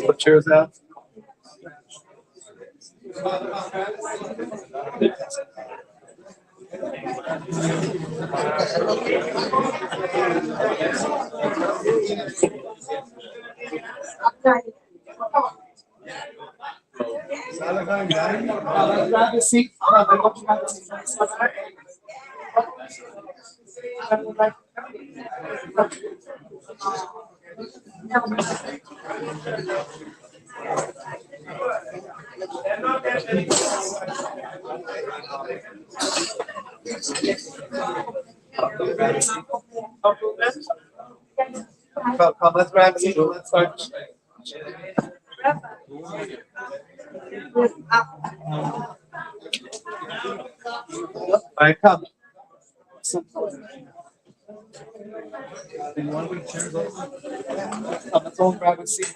Put chairs out. Grab a seat. Come, let's grab a seat. Let's start. All right, come. Let's all grab a seat.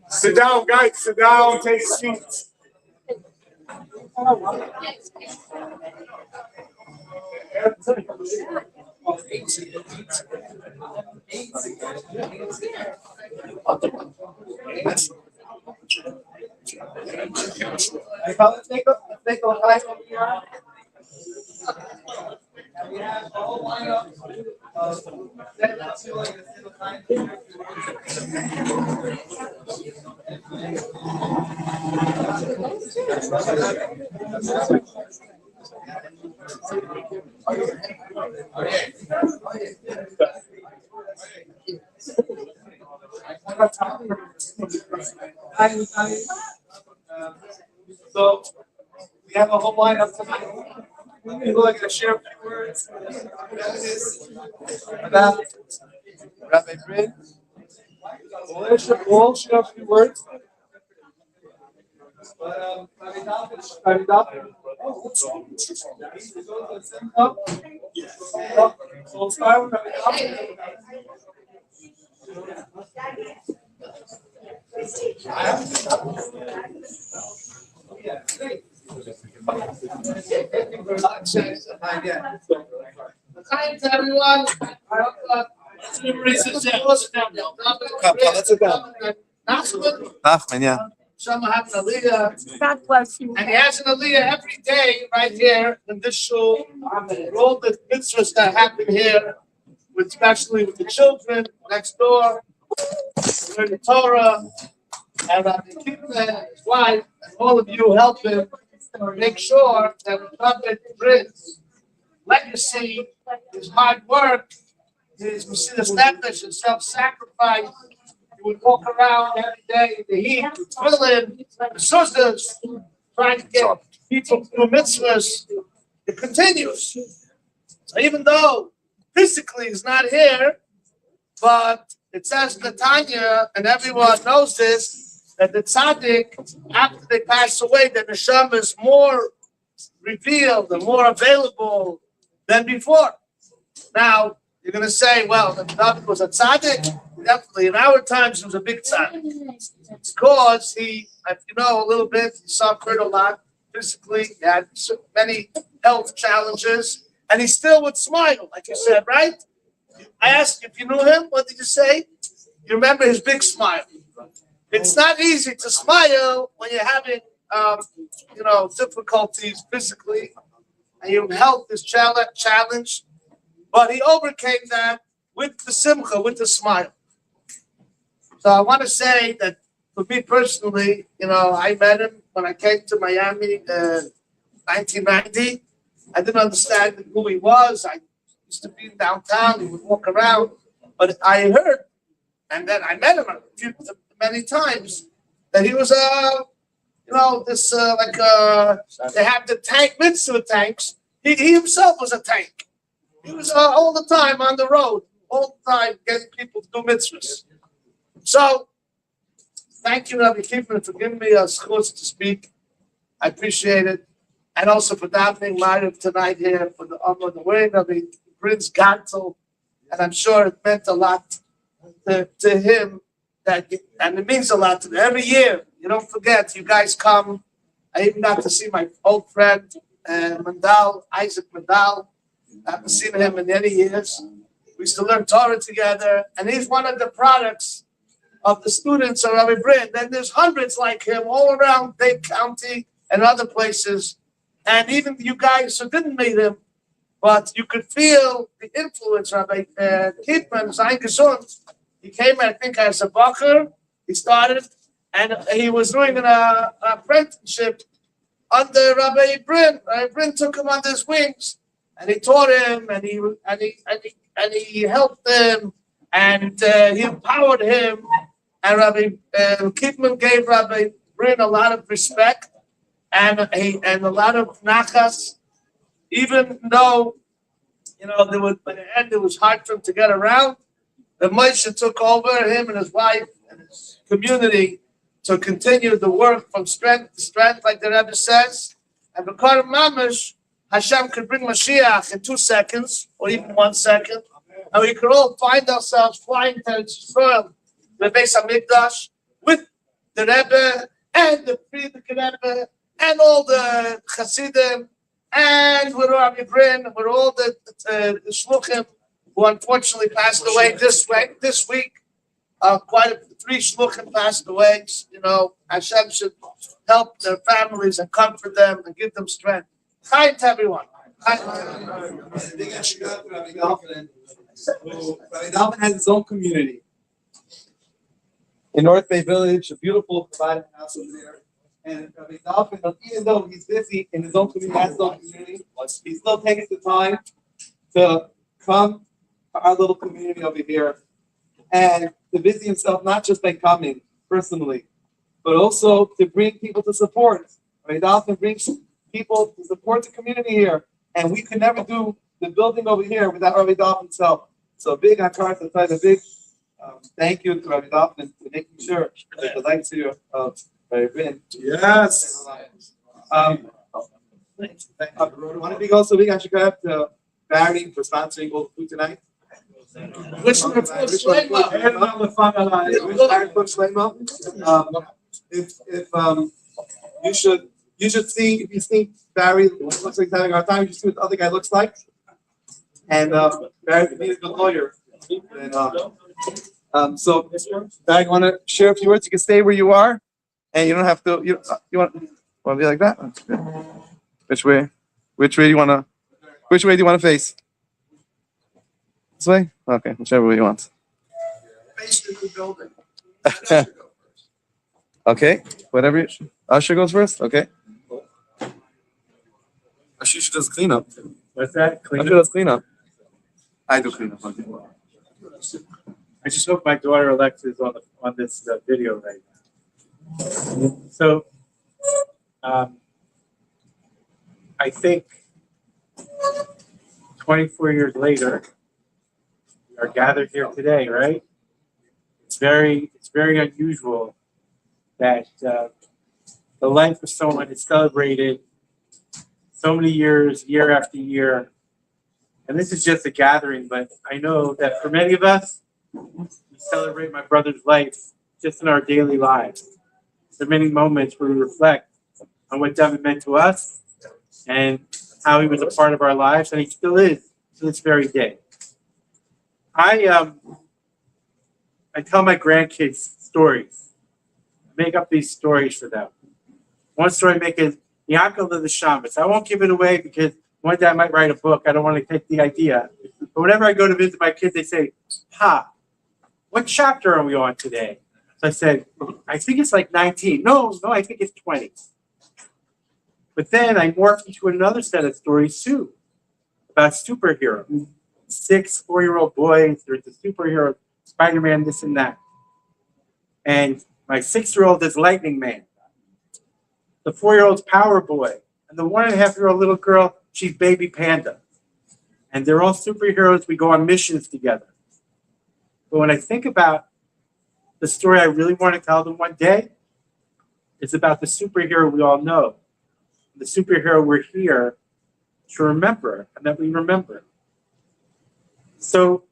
Sit down, guys. Sit down. Take seats. Let's take a high over here. We have the whole lineup of so we have a whole lineup tonight. People are going to share a few words about Rabbi Bryn. We'll share a few words. But Rabbi Dovid, so we'll start with Rabbi Dovid. Hi to everyone. Let's sit down. Nachman, yeah. Some have an aliyah. God bless you. And he has an aliyah every day right here in this shul. All the mitzvahs that happen here, especially with the children next door, learn the Torah, and Rabbi Kipman, his wife, and all of you help him make sure that Rabbi Bryn's legacy, his hard work, his Mesilas Nefesh and self-sacrifice. He would walk around every day in the heat, with tefillin, mezuzahs, trying to get people through mitzvahs. It continues. So even though physically he's not here, but it says in the Tanya, and everyone knows this, that the tzaddik, after they pass away, the neshama is more revealed and more available than before. Now, you're going to say, well, the David was a tzaddik. Definitely, in our times, he was a big tzaddik. Because he, if you know a little bit, he suffered a lot physically, he had many health challenges, and he still would smile, like you said, right? I asked you if you knew him. What did you say? you remember his big smile. It's not easy to smile when you're having, difficulties physically, and your health is challenged. But he overcame that with the simcha, with the smile. So I want to say that for me personally, I met him when I came to Miami in 1990. I didn't understand who he was. I used to be downtown. He would walk around. But I heard, and then I met him many times, that he was they have the tank, mitzvah tanks. He himself was a tank. He was all the time on the road, all the time getting people to do mitzvahs. So, thank you, Rabbi Kipman, for giving me a chance to speak. I appreciate it. And also for davening live tonight here for the wearing of the Bryn's Gantel. And I'm sure it meant a lot to him, and it means a lot to him. Every year, you don't forget, you guys come. I even got to see my old friend, Isaac Mandal. I haven't seen him in many years. We used to learn Torah together, and he's one of the products of the students of Rabbi Bryn. Then there's hundreds like him all around Dade County and other places. And even you guys who didn't meet him, but you could feel the influence. Rabbi Kipman, Zayin Gesund, he came, I think, as a bacher. He started, and he was doing an apprenticeship under Rabbi Bryn. Rabbi Bryn took him under his wings, and he taught him, and he helped him, and he empowered him. And Rabbi Kipman gave Rabbi Bryn a lot of respect and a lot of nachas, even though by the end it was hard for him to get around. The Moshe took over him and his wife and his community to continue the work from strength to strength, like the Rebbe says. And because of Mamash, Hashem could bring Mashiach in 2 seconds or even 1 second, and we could all find ourselves flying to Israel, the Beis Hamikdash, with the Rebbe and the Frierdiker Rebbe and all the Hasidim, and with Rabbi Bryn, with all the Shluchim who unfortunately passed away this week. Quite 3 Shluchim passed away. Hashem should help their families and comfort them and give them strength. Hi to everyone. Big Ashgar to Rabbi Dovid. Rabbi Dovid has his own community in North Bay Village, a beautiful provided house over there. And Rabbi Dovid, even though he's busy in his own community, has his own community, he still takes the time to come to our little community over here and to busy himself not just by coming personally, but also to bring people to support. Rabbi Dovid brings people to support the community here, and we could never do the building over here without Rabbi Dovid himself. So big akar to a big thank you to Rabbi Dovid for making sure that the lights here Rabbi Bryn. Yes. Want to be also big akar to Barry for sponsoring all the food tonight. Which one? You should see, if you think Barry looks like he's having a hard time, you should see what the other guy looks like. And Barry can be a good lawyer. And, so Barry, you want to share a few words? You can stay where you are, and you don't have to. You want to be like that? Which way? Which way do you want to? Which way do you want to face? This way? Okay, whichever way you want. Face the building. Okay, whatever. Usher goes first. Okay. Usher does clean up. What's that? Usher does clean up. I do clean up. Okay. I just hope my daughter Alexa is on this video right now. So, I think 24 years later, we are gathered here today, right? It's very unusual that the life of someone is celebrated so many years, year after year. And this is just a gathering, but I know that for many of us, we celebrate my brother's life just in our daily lives. There are many moments where we reflect on what David meant to us and how he was a part of our lives, and he still is to this very day. I I tell my grandkids stories. I make up these stories for them. One story I make is Yaakov of the Shabbos. I won't give it away because one day I might write a book. I don't want to take the idea. But whenever I go to visit my kids, they say, "Pa, what chapter are we on today?" So I said, "I think it's like 19. No, I think it's 20. But then I morphed into another set of stories too about superheroes. 6 4-year-old boys, there's a superhero, Spider-Man, this and that. And my 6-year-old is Lightning Man. The 4-year-old's Power Boy. And the 1.5-year-old little girl, she's Baby Panda. And they're all superheroes. We go on missions together. But when I think about the story I really want to tell them one day, it's about the superhero we all know. The superhero we're here to remember and that we remember. So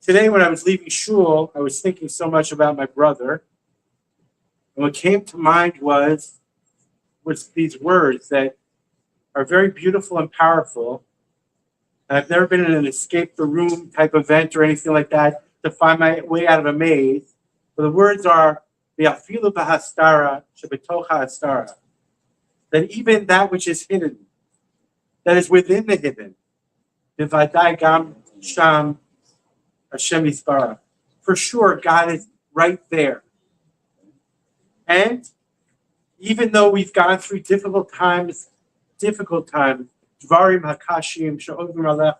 today when I was leaving shul, I was thinking so much about my brother. And what came to mind was these words that are very beautiful and powerful. And I've never been in an escape the room type event or anything like that to find my way out of a maze. But the words are, V'afilu b'hastara shebetocha hastara. That even that which is hidden, that is within the hidden, V'vadai gam sham Hashem yisbarach. For sure, God is right there. And even though we've gone through difficult times, dvarim hakashim she'ovim alecha,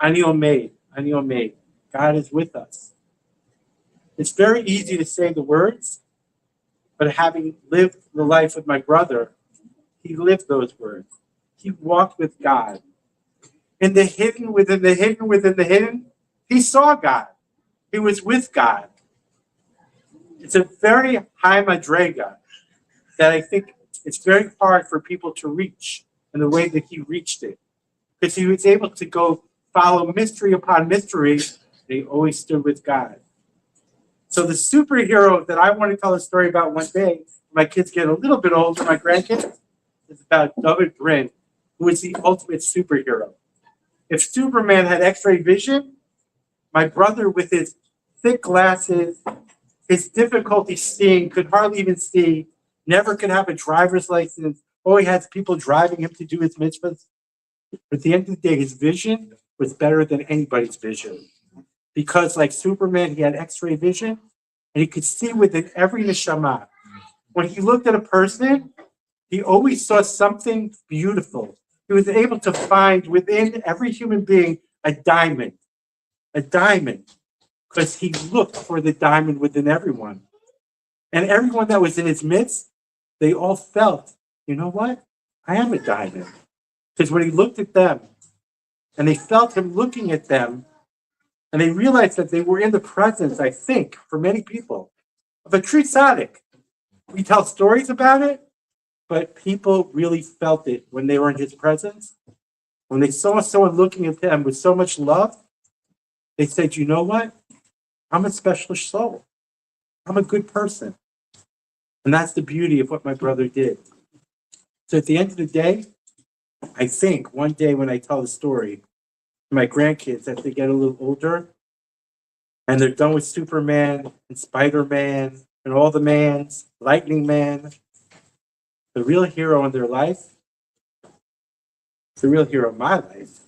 ani omeid, God is with us. It's very easy to say the words, but having lived the life with my brother, he lived those words. He walked with God. In the hidden, within the hidden, within the hidden, he saw God. He was with God. It's a very high madrega that I think it's very hard for people to reach in the way that he reached it. Because he was able to go follow mystery upon mystery, and he always stood with God. So the superhero that I want to tell a story about one day, when my kids get a little bit older, my grandkids, is about Dovid Bryn, who is the ultimate superhero. If Superman had X-ray vision, my brother with his thick glasses, his difficulty seeing, could hardly even see, never could have a driver's license, always has people driving him to do his mitzvahs. But at the end of the day, his vision was better than anybody's vision. Because like Superman, he had X-ray vision, and he could see within every neshama. When he looked at a person, he always saw something beautiful. He was able to find within every human being a diamond, because he looked for the diamond within everyone. And everyone that was in his midst, they all felt, you know what? I am a diamond. Because when he looked at them, and they felt him looking at them, and they realized that they were in the presence, I think, for many people, of a true tzaddik. We tell stories about it, but people really felt it when they were in his presence. When they saw someone looking at them with so much love, they said, you know what? I'm a special soul. I'm a good person. And that's the beauty of what my brother did. So at the end of the day, I think one day when I tell the story to my grandkids as they get a little older, and they're done with Superman and Spider-Man and all the mans, Lightning Man, the real hero in their life, the real hero of my life,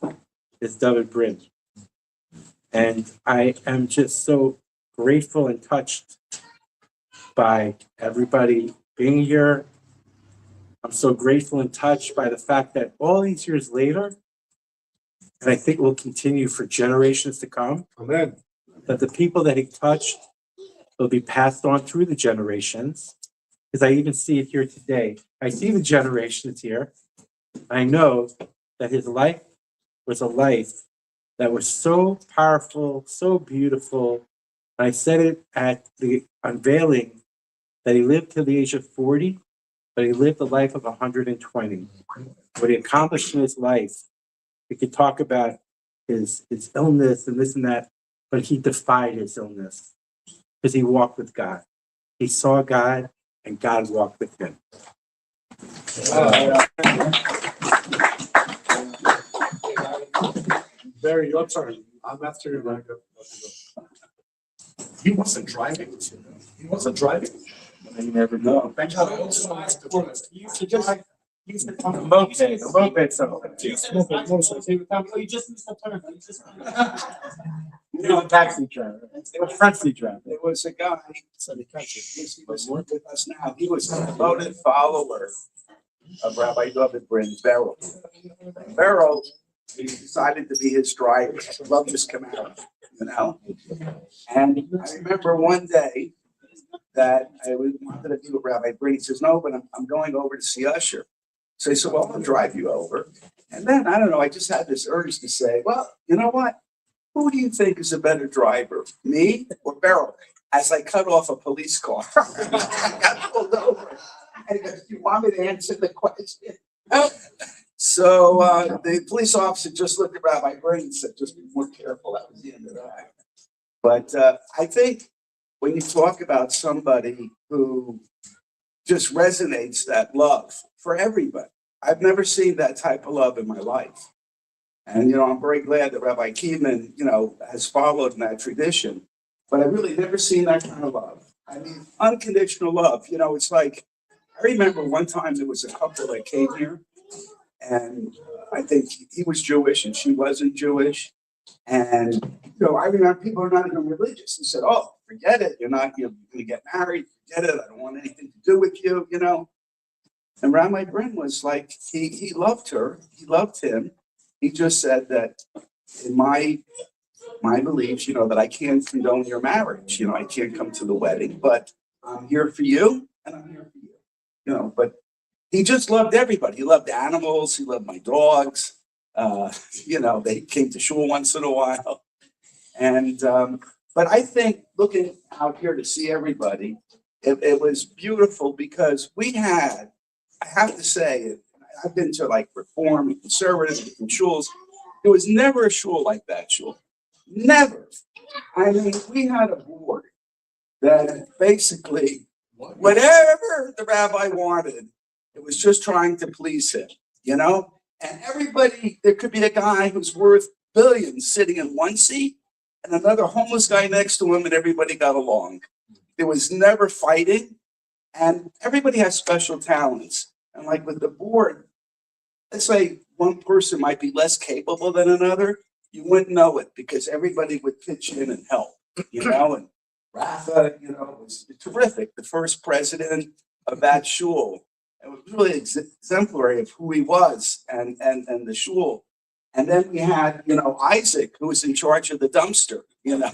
is Dovid Bryn. And I am just so grateful and touched by everybody being here. I'm so grateful and touched by the fact that all these years later, and I think will continue for generations to come, Amen. that the people that he touched will be passed on through the generations. Because I even see it here today. I see the generations here. I know that his life was a life that was so powerful, so beautiful. I said it at the unveiling that he lived till the age of 40, but he lived a life of 120. What he accomplished in his life, we could talk about his illness and this and that, but he defied his illness because he walked with God. He saw God, and God walked with him. Barry, I'm sorry. I'm after you. He wasn't driving. He wasn't driving. You never know. Thank God I also asked him. He used to drive. He used to come a moped something. He used to smoke a motorcycle. He would tell me, "Oh, you just missed the turn. You just." He was a taxi driver. It was front seat driver. There was a guy, he was with us now, he was a devoted follower of Rabbi Dovid Bryn, Beryl. Beryl, he decided to be his driver, loved his Camaro, you know? And I remember one day that I wanted to be with Rabbi Bryn. He says, no, but I'm going over to see Usher. So he said, well, I'll drive you over. And then, I don't know, I just had this urge to say, well, you know what? Who do you think is a better driver, me or Beryl? As I cut off a police car, I got pulled over. And he goes, do you want me to answer the question? So the police officer just looked at Rabbi Bryn and said, just be more careful. That was the end of that. But I think when you talk about somebody who just resonates that love for everybody, I've never seen that type of love in my life. And, you know, I'm very glad that Rabbi Keeman, you know, has followed in that tradition. But I really never seen that kind of love. I mean, unconditional love. You know, it's like, I remember one time there was a couple that came here. And I think he was Jewish and she wasn't Jewish. And, you know, I remember people are not even religious. He said, oh, forget it. You're going to get married. Forget it. I don't want anything to do with you, you know. And Rabbi Bryn was like, he loved her. He loved him. He just said that in my beliefs, you know, that I can't condone your marriage. You know, I can't come to the wedding, but I'm here for you and I'm here for you. You know, but he just loved everybody. He loved animals. He loved my dogs. You know, they came to shul once in a while. And, but I think looking out here to see everybody, it was beautiful because we had, I have to say, I've been to like Reform and Conservative and different shuls. There was never a shul like that shul. Never. I mean, we had a board that basically, whatever the rabbi wanted, it was just trying to please him, you know? And everybody, there could be a guy who's worth billions sitting in one seat and another homeless guy next to him, and everybody got along. There was never fighting, and everybody has special talents. And like with the board, let's say one person might be less capable than another, you wouldn't know it because everybody would pitch in and help, you know? And Rafa, you know, was terrific, the first president of that shul. It was really exemplary of who he was and the shul. And then we had, you know, Isaac, who was in charge of the dumpster, you know.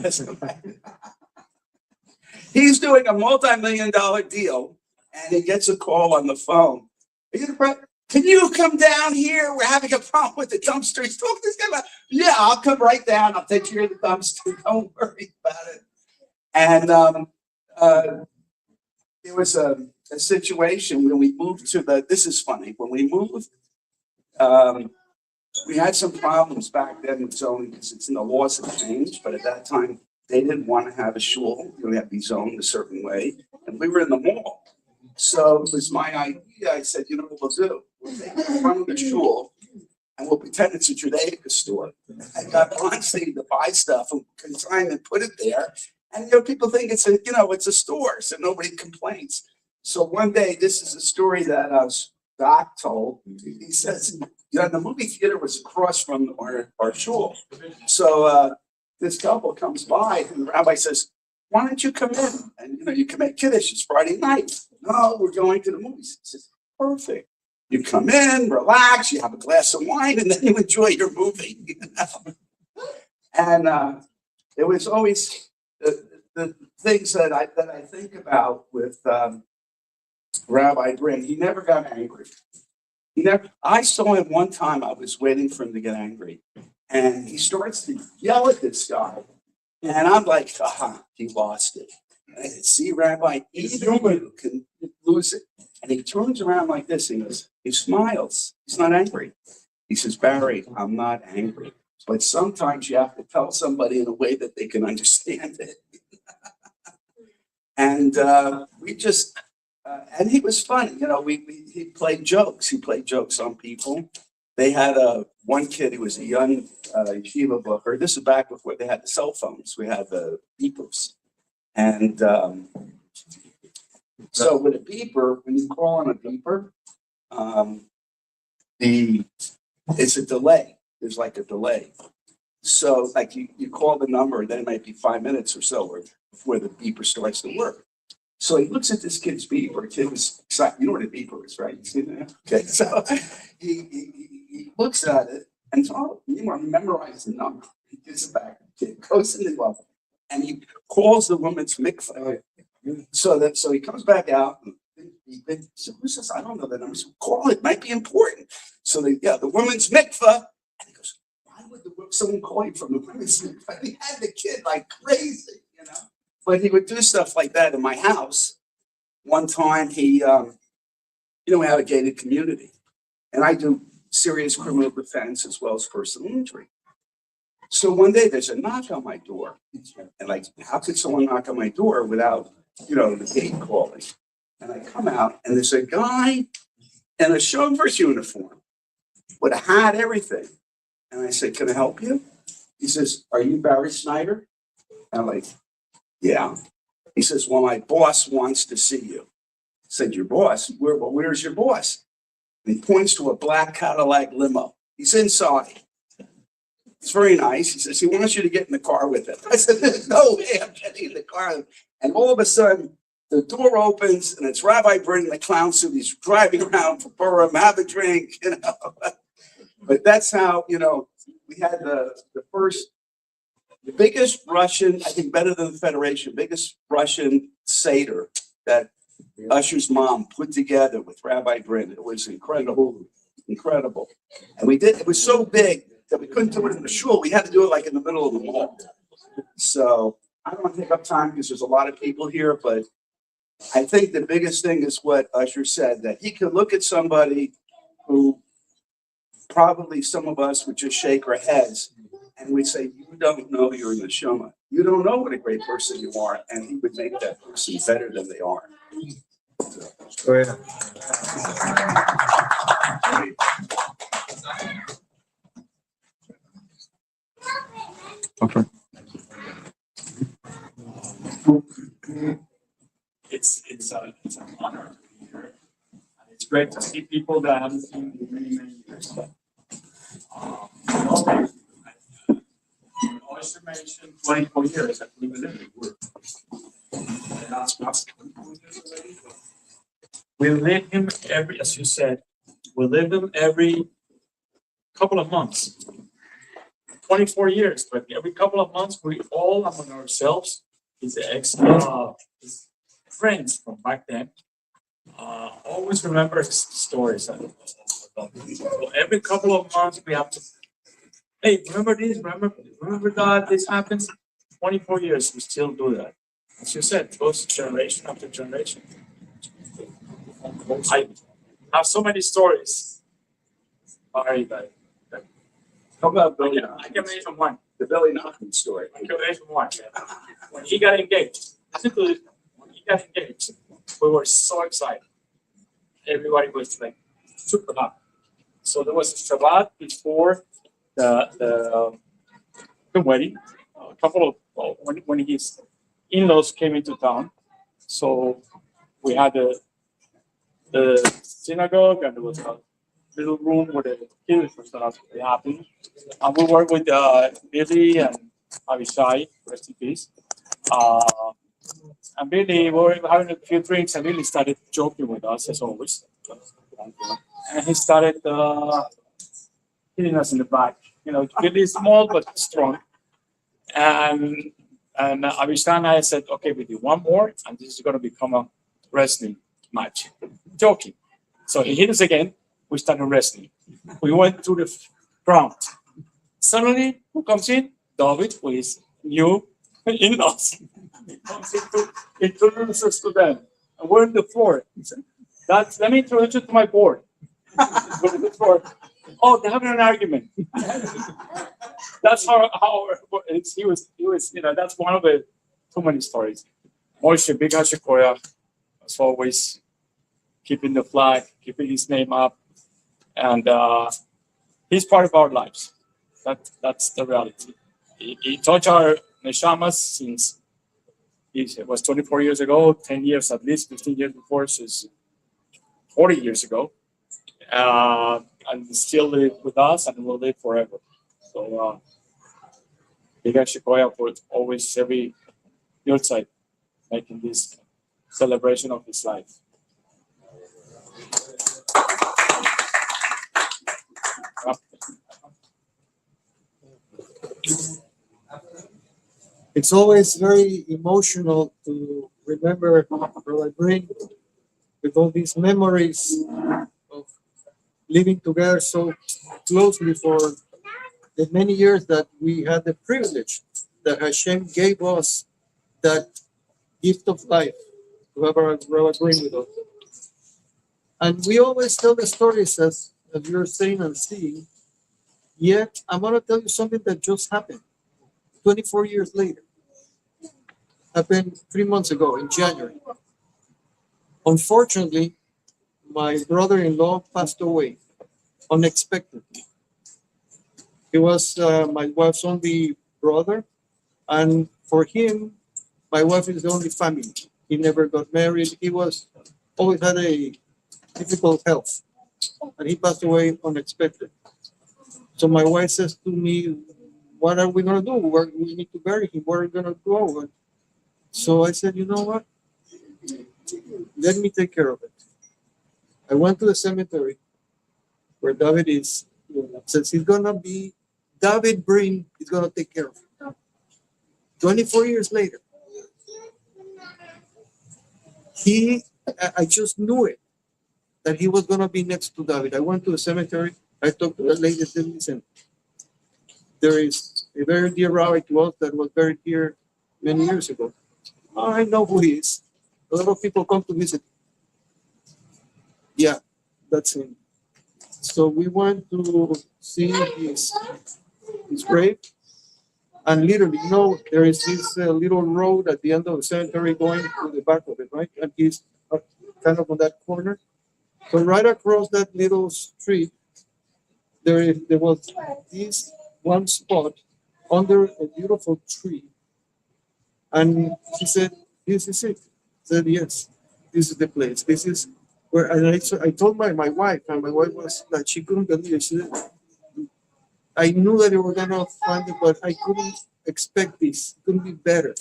He's doing a multi-million-dollar deal, and he gets a call on the phone. Can you come down here? We're having a problem with the dumpster. He's talking to this guy about, yeah, I'll come right down. I'll take care of the dumpster. Don't worry about it. And there was a situation when we moved to this is funny, when we moved, we had some problems back then with zoning because it's in the laws have changed, but at that time, they didn't want to have a shul. You know, we had to be zoned a certain way. And we were in the mall. So it was my idea. I said, you know what we'll do? We'll take the front of the shul and we'll pretend it's a Judaica store. I got Bronstein to buy stuff and consign and put it there. And, you know, people think it's a store, so nobody complains. So one day, this is a story that Doc told. He says, you know, the movie theater was across from our shul. So this couple comes by and the rabbi says, why don't you come in? And, you know, you can make Kiddush. It's Friday night. No, we're going to the movies. He says, perfect. You come in, relax, you have a glass of wine, and then you enjoy your movie. You know? And it was always the things that I think about with Rabbi Bryn. He never got angry. I saw him one time. I was waiting for him to get angry, and he starts to yell at this guy, and I'm like, he lost it. And I said, see, Rabbi, even you can lose it. And he turns around like this, and he smiles. He's not angry. He says, Barry, I'm not angry. But sometimes you have to tell somebody in a way that they can understand it. And we just, and he was funny. You know, he played jokes. He played jokes on people. They had one kid who was a young yeshiva booker. This is back before they had the cell phones. We had the beepers. And so with a beeper, when you call on a beeper, it's a delay. There's like a delay. So like you call the number, and then it might be 5 minutes or so before the beeper starts to work. So he looks at this kid's beeper. The kid was excited. You know what a beeper is, right? You see that? Okay, so he looks at it and says, oh, you want to memorize the number. He gives it back. The kid goes in the glove and he calls the woman's mikveh. So he comes back out and he says, who says, I don't know the number. So call it, might be important. So the woman's mikveh. And he goes, why would someone call you from the women's mikveh? He had the kid like crazy, you know. But he would do stuff like that in my house. One time we have a gated community, and I do serious criminal defense as well as personal injury. So one day there's a knock on my door, and like, how could someone knock on my door without, the gate calling? And I come out, and there's a guy in a chauffeur's uniform with a hat, everything. And I said, can I help you? He says, are you Barry Snyder? And I'm like, yeah. He says, well, my boss wants to see you. I said, your boss? Where's your boss? And he points to a black Cadillac limo. He's inside. It's very nice. He says, he wants you to get in the car with him. I said, there's no way I'm getting in the car. And all of a sudden, the door opens, and it's Rabbi Bryn in the clown suit. He's driving around for Purim, have a drink, But that's how, we had the biggest Russian, I think better than the Federation, biggest Russian Seder that Usher's mom put together with Rabbi Bryn. It was incredible. And it was so big that we couldn't do it in the shul. We had to do it like in the middle of the mall. So I don't want to take up time because there's a lot of people here, but I think the biggest thing is what Usher said, that he could look at somebody who probably some of us would just shake our heads and we'd say, you don't know you're in the Neshama. You don't know what a great person you are. And he would make that person better than they are. Go ahead. Okay. It's an honor to be here. It's great to see people that I haven't seen in many years. Oyster mentioned 24 years. I believe it is. And that's not 24 years already. We live him as you said, we live him every couple of months. 24 years, but every couple of months we all among ourselves, his friends from back then, always remember his stories. So every couple of months we have to, hey, remember this, remember that, this happens. 24 years, we still do that. As you said, it goes generation after generation. I have so many stories. Sorry, but How about I can mention one. the Billy Nachman story? I can mention one. When he got engaged, we were so excited. Everybody was like super happy. So there was a Shabbat before the wedding. A couple of when his in-laws came into town. So we had the synagogue, and there was a little room where the kids were starting to be happy. And we worked with Billy and Avishai, rest in peace. And Billy, we were having a few drinks, and Billy started joking with us, as always. And he started hitting us in the back. Billy is small but strong. And Avishai and I said, okay, we do one more, and this is going to become a wrestling match. Joking. So he hit us again. We started wrestling. We went to the ground. Suddenly, who comes in? Dovid with his new in-laws. He comes in to introduce us to them. And we're on the floor. He said, let me introduce you to my board. We're on the floor. Oh, they're having an argument. That's how he was, that's one of the too many stories. Moshe, big Hashikoya, as always, keeping the flag, keeping his name up. And he's part of our lives. That's the reality. He touched our neshamas since It was 24 years ago, 10 years at least, 15 years before, so it's 40 years ago. And he still live with us and will live forever. So, Big Shikoya for always every Yohrtzeit making this celebration of his life. It's always very emotional to remember Rabbi Bryn with all these memories of living together so closely for the many years that we had the privilege that Hashem gave us that gift of life to have our Rabbi Bryn with us. And we always tell the stories as you're saying and seeing. Yet, I'm going to tell you something that just happened 24 years later. Happened 3 months ago in January. Unfortunately, my brother-in-law passed away unexpectedly. He was my wife's only brother, and for him, my wife is the only family. He never got married. He was always had a difficult health, and he passed away unexpectedly. So my wife says to me, "What are we gonna do? We need to bury him. Where are we gonna go?" And so I said, "You know what? Let me take care of it." I went to the cemetery where David is. Since he's gonna be Dovid Bryn, is gonna take care of him. 24 years later, I just knew it that he was gonna be next to David. I went to the cemetery. I talked to the lady and said, "Listen, there is a very dear rabbi to us that was buried here many years ago. I know who he is. A lot of people come to visit. Yeah, that's him." So we went to see his grave, and literally, there is this little road at the end of the cemetery going to the back of it, right? And he's kind of on that corner. So right across that little street, there was this one spot under a beautiful tree. And she said, "This is it." I said, "Yes, this is the place. This is where," and I told my wife, and my wife was like, she couldn't believe it. She said, "I knew that they were gonna find it, but I couldn't expect this. It couldn't be better.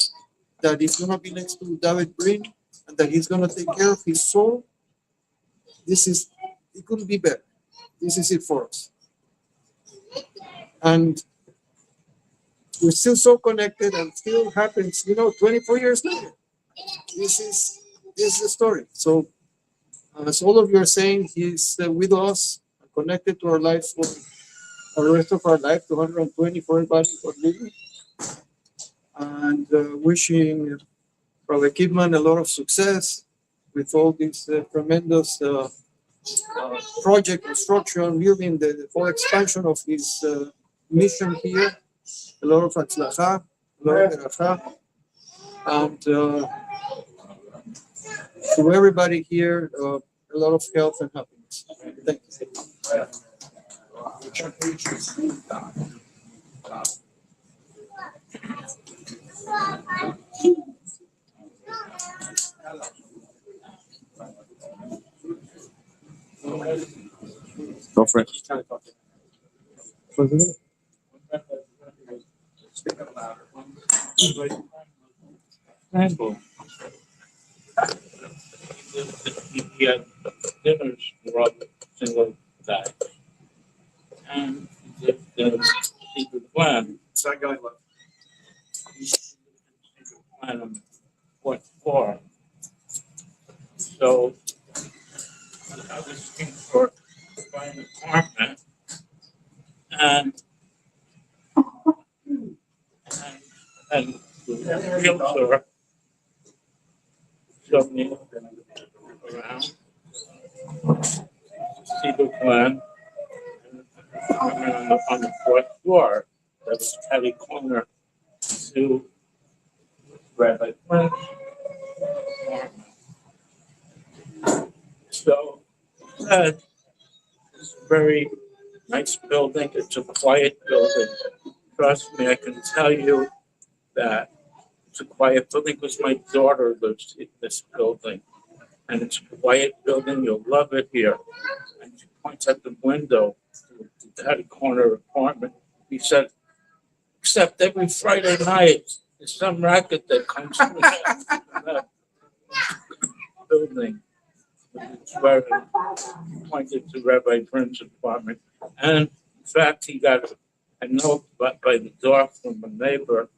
That it's gonna be next to David Bryn, and that he's gonna take care of his soul. It couldn't be better. This is it for us." And we're still so connected, and still happens, 24 years later. This is the story. So, as all of you are saying, he's with us, connected to our lives for the rest of our life, 220 for everybody for living. And wishing Rabbi Kidman a lot of success with all this tremendous project construction, building the whole expansion of his mission here. A lot of atzlacha, a lot of beracha, and to everybody here, a lot of health and happiness. Thank you. Go for it. Rainbow. He had dinners for every single day. And he did the secret plan. Second guy left. Secret plan on the fourth floor. So I was looking for an apartment, and the realtor showed me around, see the plan, and on the fourth floor, that was catty corner to Rabbi Bryn's apartment. So, it's a very nice building. It's a quiet building. Trust me, I can tell you that It's a quiet building because my daughter lives in this building. And it's a quiet building. You'll love it here. And she points at the window to that corner apartment. He said, except every Friday night, there's some racket that comes through that building. It's where he pointed to Rabbi Bryn's apartment. And in fact, he got a note by the door from a neighbor.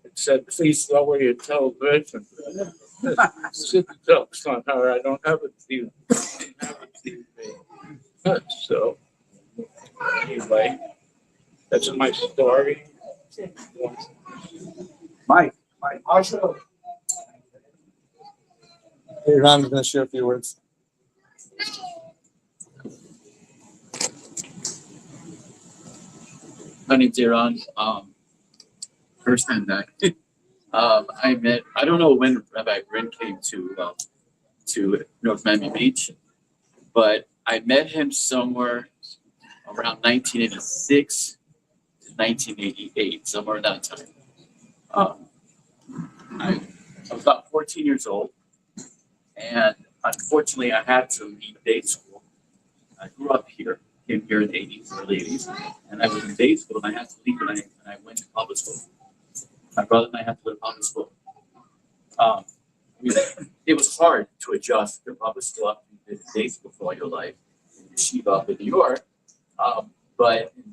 It said, please lower your television. Sit the jokes on her. I don't have a TV. So, anyway, that's my story. Mike, Hey, Ron is going to share a few words. My name's Aaron. First time back. I don't know when Rabbi Bryn came to North Miami Beach, but I met him somewhere around 1986 to 1988, somewhere in that time. I was about 14 years old, and unfortunately, I had to leave day school. I grew up here, came here in the 80s, early 80s, and I was in day school, and I had to leave, and I went to public school. My brother and I had to go to public school. It was hard to adjust to public school after you did day school for all your life in Yeshiva up in New York.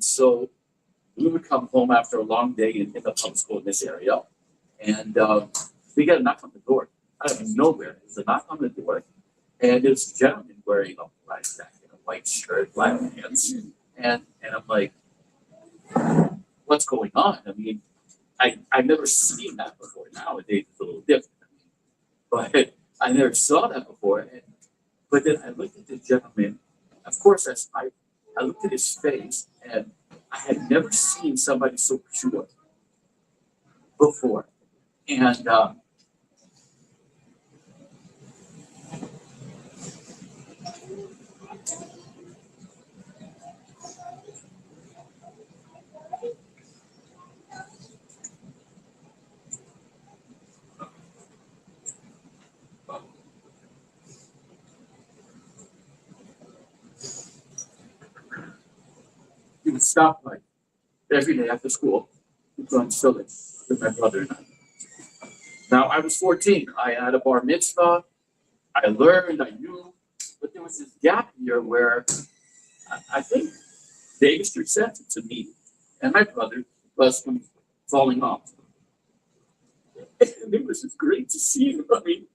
So we would come home after a long day in the public school in this area, and we got a knock on the door out of nowhere. There was a knock on the door, and it was a gentleman wearing a black jacket, a white shirt, black pants, and I'm like, what's going on? I mean, I've never seen that before. Nowadays it's a little different, but I never saw that before. But then I looked at the gentleman. Of course, I looked at his face, and I had never seen somebody so pure before. And he would stop like every day after school. We'd go and fill it with my brother and I. Now I was 14. I had a bar mitzvah. I learned, I knew, but there was this gap here where I think the industry sent it to me and my brother was falling off. And it was just great to see him. I mean,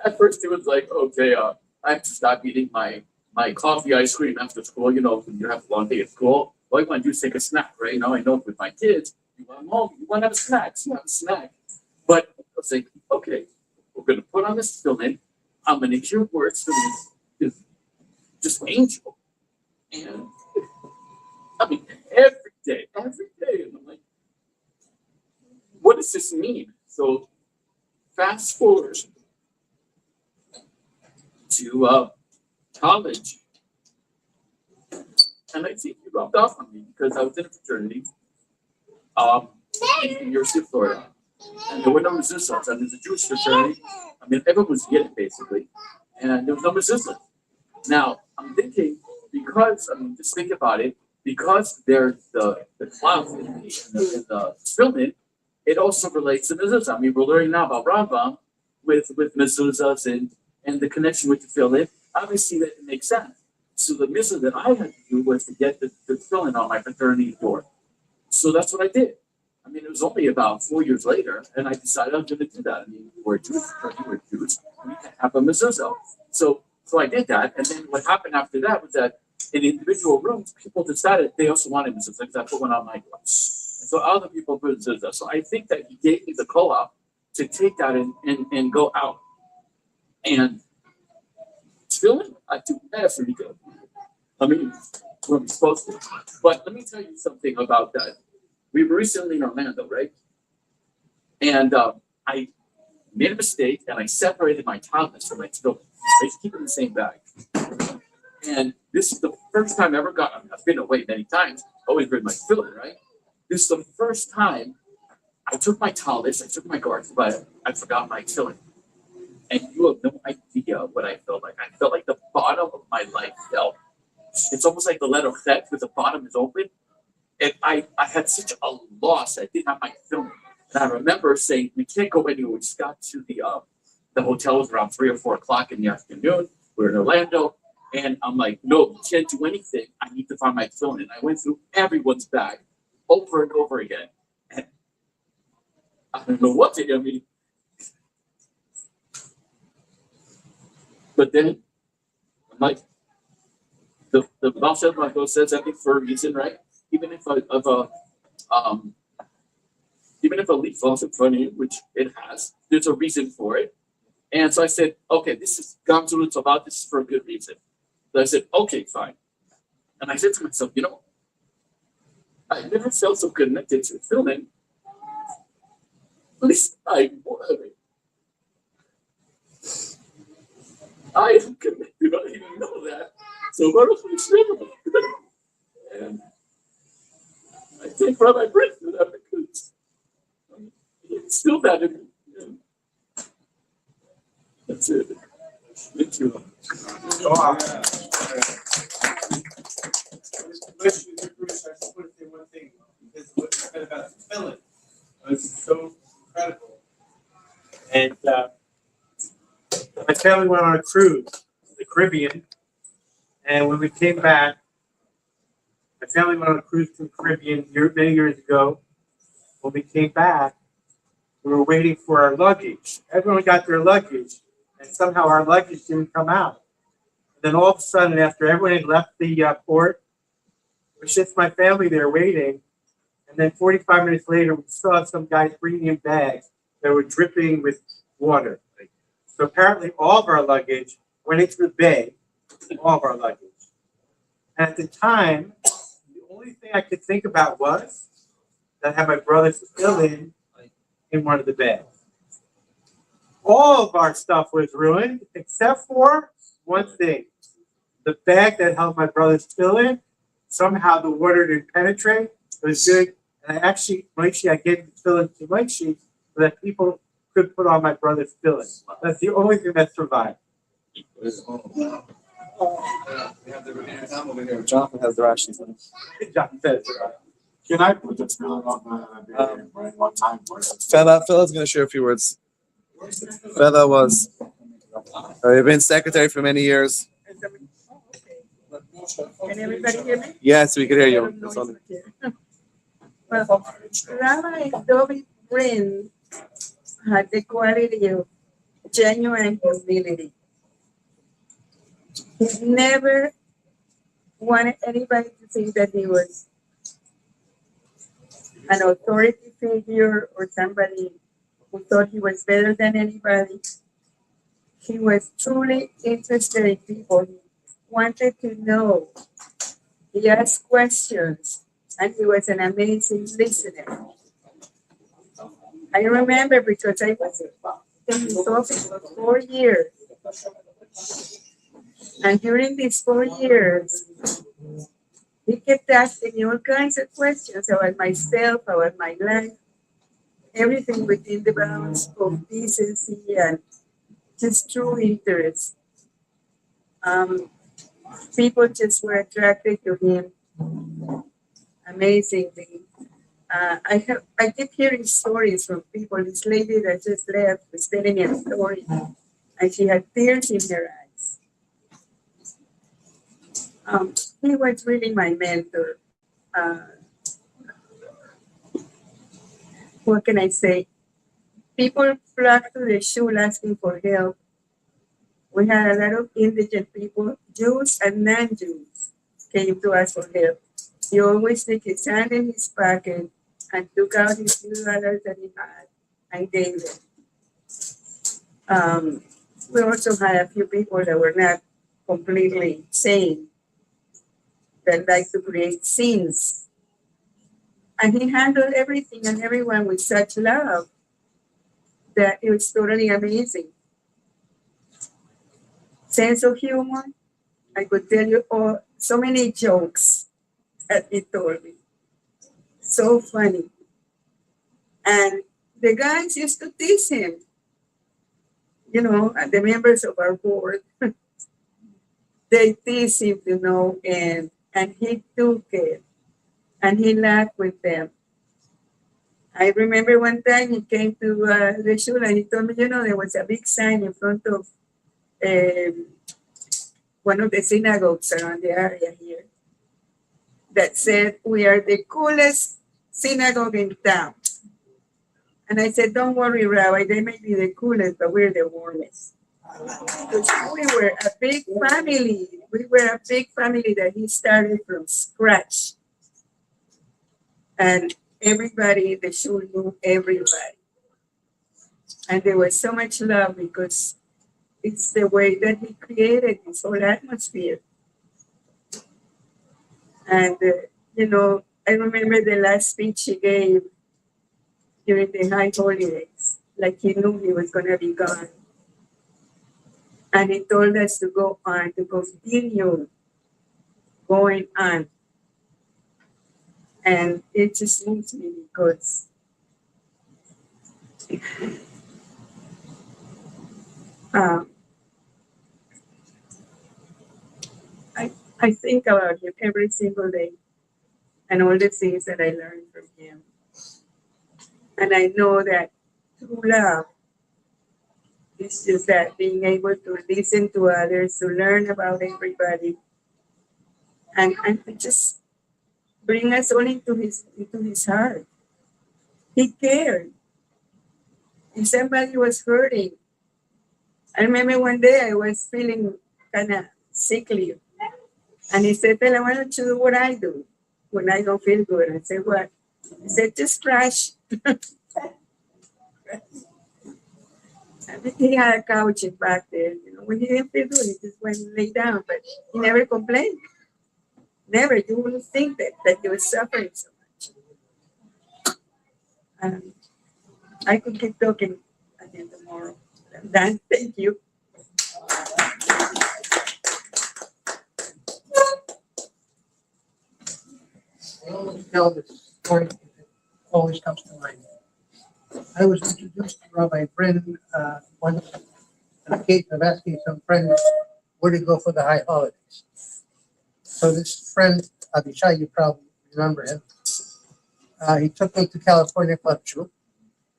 at first it was like, okay, I have to stop eating my coffee ice cream after school. You know, when you have a long day at school, all you want to do is take a snack, right? You know, I know with my kids, you want them home, you want to have a snack, so you have a snack. But I was like, okay, we're going to put on this filling. I'm going to hear words from this just angel. And I mean, every day. And I'm like, what does this mean? So fast forward to college. And I think he rubbed off on me because I was in a fraternity in the University of Florida. And there were no resistance. I mean, it's a Jewish fraternity. I mean, everyone was getting basically. And there was no resistance. Now, I'm thinking, because, I mean, just think about it, because there's the cloud in the filming, it also relates to mezuzah. I mean, we're learning now about Rambam with mezuzahs and the connection with the filling. Obviously, that it makes sense. So the mitzvah that I had to do was to get the filling on my fraternity door. So that's what I did. I mean, it was only about 4 years later, and I decided I'm going to do that. I mean, we're a Jewish fraternity, we're Jews, we can have a mezuzah. So I did that, and then what happened after that was that in individual rooms, people decided they also wanted mezuzah because I put one on my door. And so other people put mezuzah. So I think that he gave me the co-op to take that and go out. And filling, I do every day. I mean, we're supposed to. But let me tell you something about that. We were recently in Orlando, right? And I made a mistake and I separated my towels from my tefillin. I used to keep them in the same bag. And this is the first time I ever I've been away many times, always bring my tefillin, right? This is the first time I took my tallis, I took my garden, but I forgot my tefillin. And you have no idea what I felt like. I felt like the bottom of my life fell. It's almost like the letter chet, where the bottom is open. And I had such a loss. I didn't have my film. And I remember saying, we can't go anywhere. We just got to the hotel was around 3 or 4 o'clock in the afternoon. We were in Orlando. And I'm like, no, we can't do anything. I need to find my film. And I went through everyone's bag over and over again. And I don't know what to do. I mean, but then, I'm like, the Baal Shem Tov says, I think for a reason, right? Even if a leaf falls in front of you, which it has, there's a reason for it. And so I said, okay, this is Gam Tzulu Tovat, this is for a good reason. So I said, okay, fine. And I said to myself, I never felt so connected to filming. At least I was. I am connected, I didn't even know that. So Baruch Hashem. And I thank Rabbi Bryn for that because he instilled that in me. And that's it. Thank you. What you said about the filling was so incredible. And my family went on a cruise to the Caribbean, and when we came back, my family went on a cruise to the Caribbean many years ago. When we came back, we were waiting for our luggage. Everyone got their luggage, and somehow our luggage didn't come out. And then all of a sudden, after everyone had left the port, it was just my family there waiting. And then 45 minutes later, we saw some guys bringing in bags that were dripping with water. So apparently all of our luggage went into the bay, all of our luggage. And at the time, the only thing I could think about was that I had my brother's fill in one of the bags. All of our stuff was ruined except for one thing. The bag that held my brother's fill in, somehow the water didn't penetrate. It was good. And I gave the fill in to Moishi so that people could put on my brother's fill in. That's the only thing that survived. We have the Rabbi Dovid over here. Jonathan has the Rashi. John says, Can I put this down on one time? Fella's going to share a few words. Fella was been secretary for many years. Can everybody hear me? Yes, we can hear you. Well, Rabbi Dovid Bryn had the quality of genuine humility. He never wanted anybody to think that he was an authority figure or somebody who thought he was better than anybody. He was truly interested in people. He wanted to know. He asked questions, and he was an amazing listener. I remember because I was in his office for 4 years. And during these 4 years, he kept asking me all kinds of questions about myself, about my life, everything within the bounds of decency and just true interest. People just were attracted to him amazingly. I keep hearing stories from people. This lady that just left was telling me a story, and she had tears in her eyes. He was really my mentor. What can I say? People flocked to the shul asking for help. We had a lot of indigent people, Jews and non-Jews, came to us for help. He always took his hand in his pocket and took out his few dollars that he had and gave them. We also had a few people that were not completely sane, that like to create scenes. And he handled everything and everyone with such love that it was totally amazing. Sense of humor, I could tell you so many jokes that he told me. So funny. And the guys used to tease him, and the members of our board, they tease him, and he took it and he laughed with them. I remember one time he came to the shul and he told me, there was a big sign in front of one of the synagogues around the area here that said, "We are the coolest synagogue in town." And I said, "Don't worry, Rabbi, they may be the coolest, but we're the warmest." Because we were a big family. We were a big family that he started from scratch. And everybody in the shul knew everybody. And there was so much love because it's the way that he created this whole atmosphere. And, I remember the last speech he gave during the high holidays, like he knew he was going to be gone. And he told us to go on, to continue going on. And it just moves me because I think about him every single day and all the things that I learned from him. And I know that true love is just that, being able to listen to others, to learn about everybody, and to just bring us all into his heart. He cared. If somebody was hurting, I remember one day I was feeling kind of sickly, and he said, "Bella, why don't you do what I do when I don't feel good?" I said, "What?" He said, "Just crash." He had a couch back there. When he didn't feel good, he just went and lay down, but he never complained. Never. You wouldn't think that he was suffering so much. I could keep talking again tomorrow. I'm done. Thank you. I always tell this story. It always comes to mind. I was introduced to Rabbi Bryn on an occasion of asking some friends where to go for the high holidays. So this friend, Abishai, you probably remember him, he took me to California Club Shul,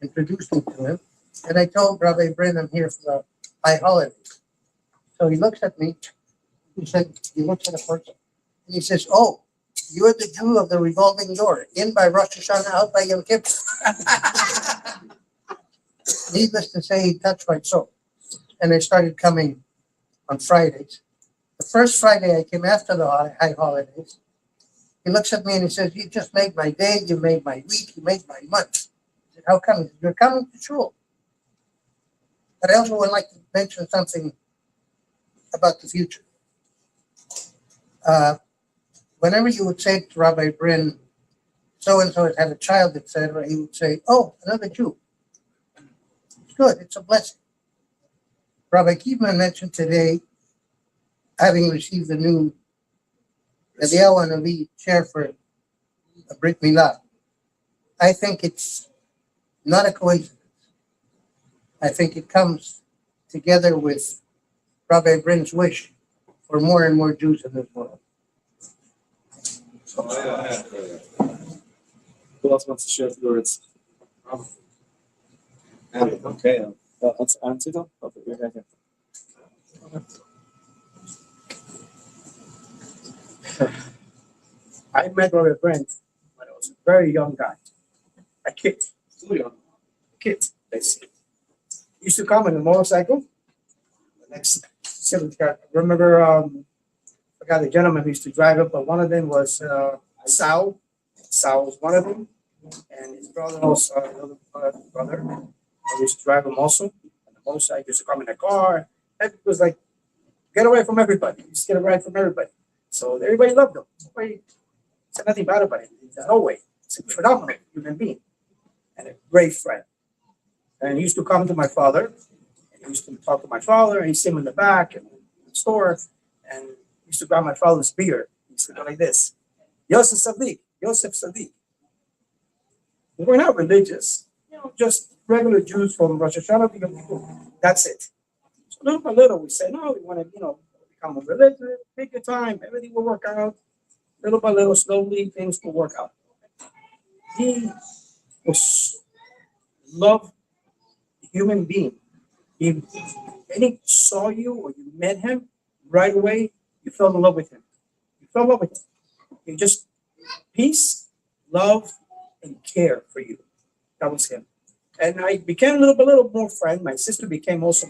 introduced me to him, and I told Rabbi Bryn I'm here for the high holidays. So he looks at me, he looks at a person, and he says, "Oh, you're the Jew of the revolving door, in by Rosh Hashanah, out by Yom Kippur." Needless to say, he touched my soul. And I started coming on Fridays. The first Friday I came after the high holidays, he looks at me and he says, "You just made my day, you made my week, you made my month." I said, "How come?" He said, "You're coming to shul." But I also would like to mention something about the future. Whenever you would say to Rabbi Bryn, "So-and-so has had a child," etc., he would say, "Oh, another Jew." It's good. It's a blessing. Rabbi Kievman mentioned today, having received the new Eliyahu Hanavi chair for a Brit Milah. I think it's not a coincidence. I think it comes together with Rabbi Bryn's wish for more and more Jews in this world. Who else wants to share a few words? Okay. Let's answer them. Okay, you're right here. I met Rabbi Bryn when I was a very young guy, a kid. Kid. He used to come on a motorcycle. The next, I remember, I forgot the gentleman who used to drive up, but one of them was Sal. Sal was one of them, and his brother was another brother. I used to drive him also. And the motorcycle used to come in a car. It was like, get away from everybody. Just get away from everybody. So everybody loved him. Nobody said nothing bad about him. No way. He's a phenomenal human being and a great friend. And he used to come to my father, and he used to talk to my father, and he'd sit him in the back and in the store, and he used to grab my father's beard. He used to go like this, Yosef Sadiq, Yosef Sadiq. We were not religious, just regular Jews from Rosh Hashanah to Yom Kippur. That's it. So little by little, we said, no, we want to, become a religion. Take your time. Everything will work out. Little by little, slowly, things will work out. He was loved human being. When he saw you or you met him, right away, you fell in love with him. You fell in love with him. He just peace, love, and care for you. That was him. And I became a little more friend. My sister became also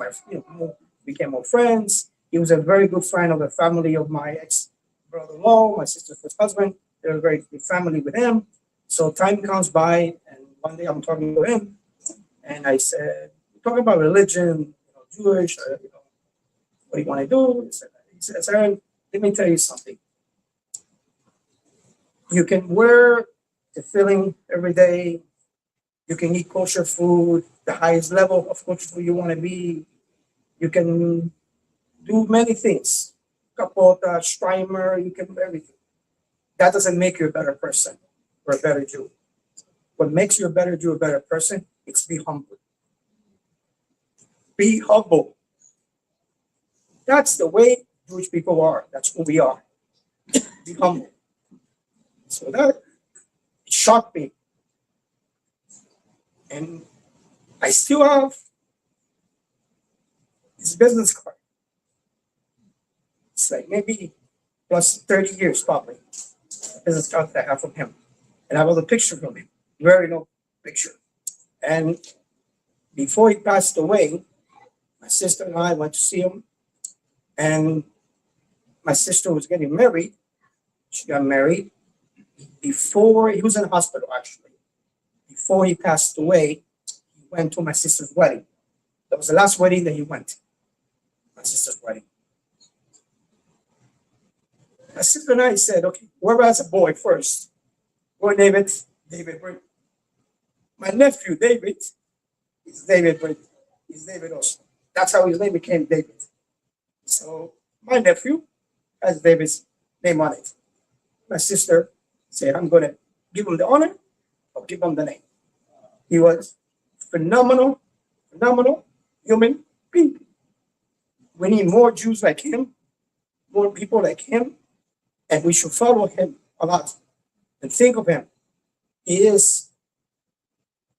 became more friends. He was a very good friend of the family of my ex-brother-in-law, my sister's first husband. They were a very good family with him. So time comes by, and one day I'm talking to him, and I said, we're talking about religion, Jewish, what do you want to do? He said, Aaron, let me tell you something. You can wear the filling every day. You can eat kosher food, the highest level of kosher food you want to be. You can do many things. Kapota, Streimer, you can do everything. That doesn't make you a better person or a better Jew. What makes you a better Jew, a better person, is be humble. Be humble. That's the way Jewish people are. That's who we are. Be humble. So that shocked me. And I still have his business card. It's like maybe plus 30 years probably. Business card that I have from him. And I have a picture from him. Very old picture. And before he passed away, my sister and I went to see him. And my sister was getting married. She got married before he was in the hospital, actually. Before he passed away, he went to my sister's wedding. That was the last wedding that he went. My sister's wedding. My sister and I said, okay, whoever has a boy first. Boy David Bryn. My nephew, David, is David Bryn. He's David also. That's how his name became David. So my nephew has David's name on it. My sister said, I'm going to give him the honor or give him the name. He was phenomenal human being. We need more Jews like him, more people like him, and we should follow him a lot and think of him. He is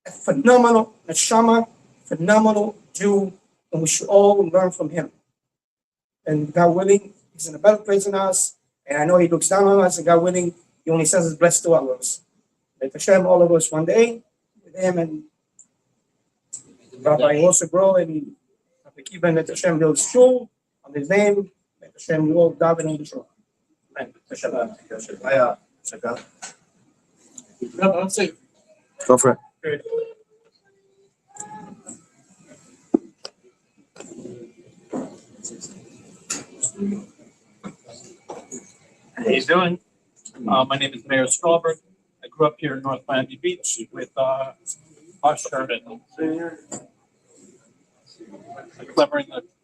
a phenomenal neshama, phenomenal Jew, and we should all learn from him. And God willing, he's in a better place than us, and I know he looks down on us, and God willing, he only says it's blessed to all of us. Let Hashem all of us one day with him, and Rabbi also grow, and even let Hashem build shul on his name. Let Hashem we all daven in the shul. Go for it. Good. How you doing? My name is Mayor Strawberg. I grew up here in North Miami Beach with Usher and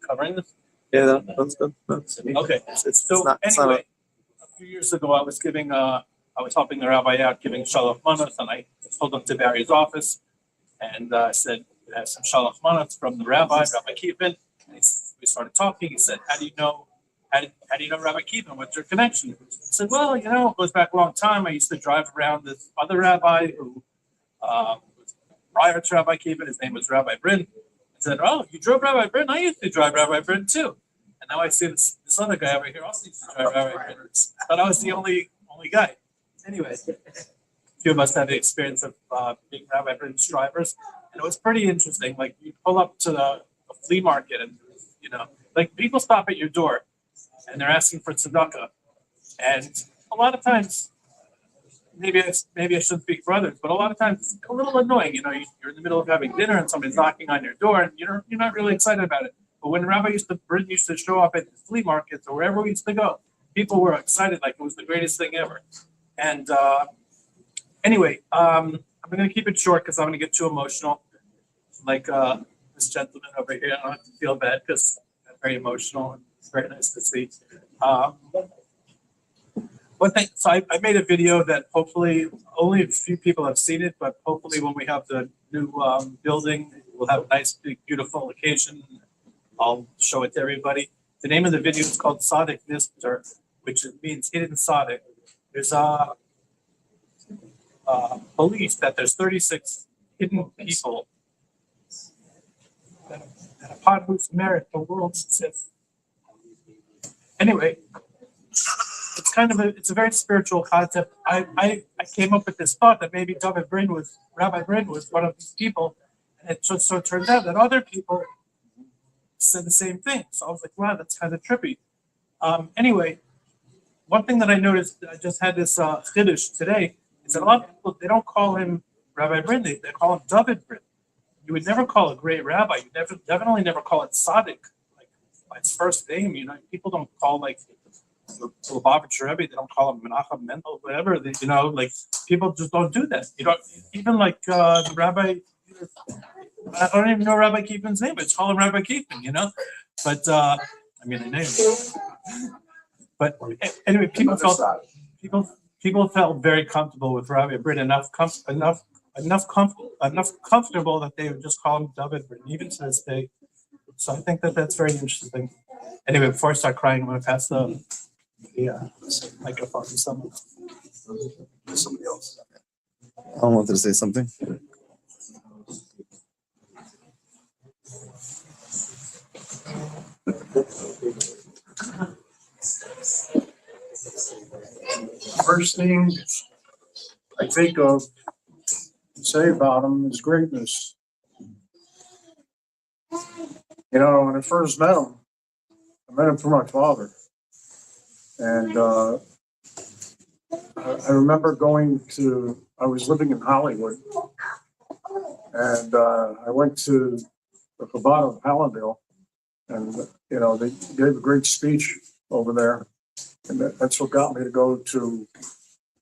covering this. Yeah, that's good. Okay. So anyway, a few years ago, I was helping the rabbi out, giving shalach manos, and I told him to Barry's office, and I said, I have some shalach manos from the Rabbi Kievin. And we started talking. He said, how do you know Rabbi Kievin? What's your connection? I said, well, it goes back a long time. I used to drive around this other rabbi who was prior to Rabbi Kievin. His name was Rabbi Bryn. I said, oh, you drove Rabbi Bryn? I used to drive Rabbi Bryn too. And now I see this other guy over here also used to drive Rabbi Bryn. I thought I was the only guy. Anyway, a few of us had the experience of being Rabbi Bryn's drivers. And it was pretty interesting. Like, you pull up to the flea market and, like, people stop at your door and they're asking for tzedakah. And a lot of times, maybe I shouldn't speak for others, but a lot of times it's a little annoying. You're in the middle of having dinner and somebody's knocking on your door and you're not really excited about it. But when Bryn used to show up at the flea markets or wherever we used to go, people were excited like it was the greatest thing ever. And anyway, I'm going to keep it short because I'm going to get too emotional. Like this gentleman over here, I don't have to feel bad because I'm very emotional and it's very nice to see. One thing, so I made a video that hopefully only a few people have seen it, but hopefully when we have the new building, we'll have a nice, big, beautiful location. I'll show it to everybody. The name of the video is called Sadiq Mister, which means hidden Sadiq. There's a belief that there's 36 hidden people that upon whose merit the world exists. Anyway, it's kind of it's a very spiritual concept. I came up with this thought that maybe Rabbi Bryn was one of these people, and it just so turned out that other people said the same thing. So I was like, wow, that's kind of trippy. Anyway, one thing that I noticed, I just had this chiddush today, is that a lot of people, they don't call him Rabbi Bryn, they call him Dovid Bryn. You would never call a great rabbi, you definitely never call it Tzaddik, like by its first name. You know, people don't call like the Lubavitch Rebbe, they don't call him Menachem Mendel, whatever. They, you know, like people just don't do that. You don't even like Rabbi. I don't even know Rabbi Kiefman's name, but it's called him Rabbi Kiefman, you know. But I mean, I know him. But anyway, people felt very comfortable with Rabbi Bryn, enough comfortable that they would just call him David Bryn, even to this day. So I think that that's very interesting. Anyway, before I start crying, I'm going to pass the microphone to someone. Somebody else. I wanted to say something. First thing I think of to say about him is greatness. You know, when I first met him, I met him through my father. And I remember I was living in Hollywood, and I went to the Chabad of Hallandale, and, you know, they gave a great speech over there. And that's what got me to go to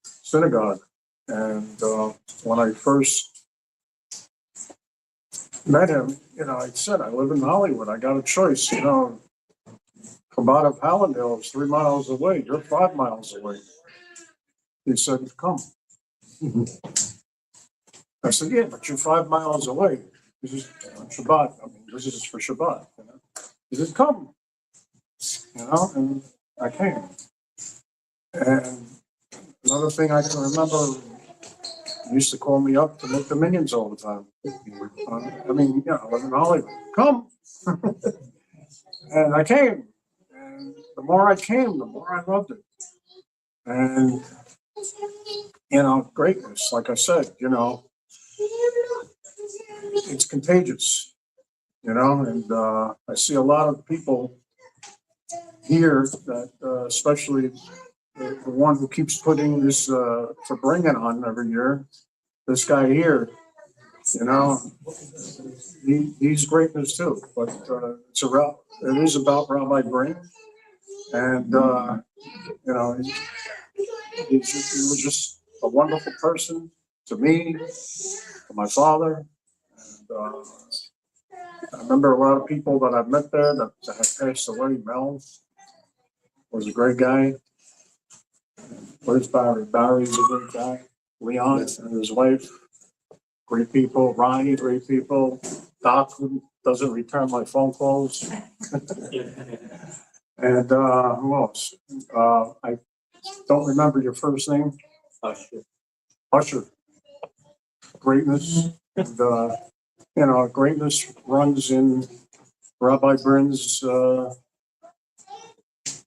synagogue. And when I first met him, you know, I said, I live in Hollywood. I got a choice. You know, Chabad of Hallandale is 3 miles away. You're 5 miles away. He said, come. I said, yeah, but you're 5 miles away. This is Shabbat. I mean, this is for Shabbat. You know? He said, come. You know, and I came. And another thing I can remember, he used to call me up to make the minions all the time. I mean, yeah, I was in Hollywood. Come. And I came. And the more I came, the more I loved it. And, you know, greatness, like I said, you know, it's contagious, you know, and I see a lot of people here that, especially the one who keeps putting this for bringing on every year, this guy here, you know, he's greatness too. But it is about Rabbi Bryn, and you know, he was just a wonderful person to me, to my father, and I remember a lot of people that I've met there that have passed away. Mel was a great guy. Where's Barry? Barry's a great guy. Leon and his wife, great people. Ronnie, great people. Doc, who doesn't return my phone calls. And who else? I don't remember your first name. Usher. Greatness. And, you know, greatness runs in Rabbi Bryn's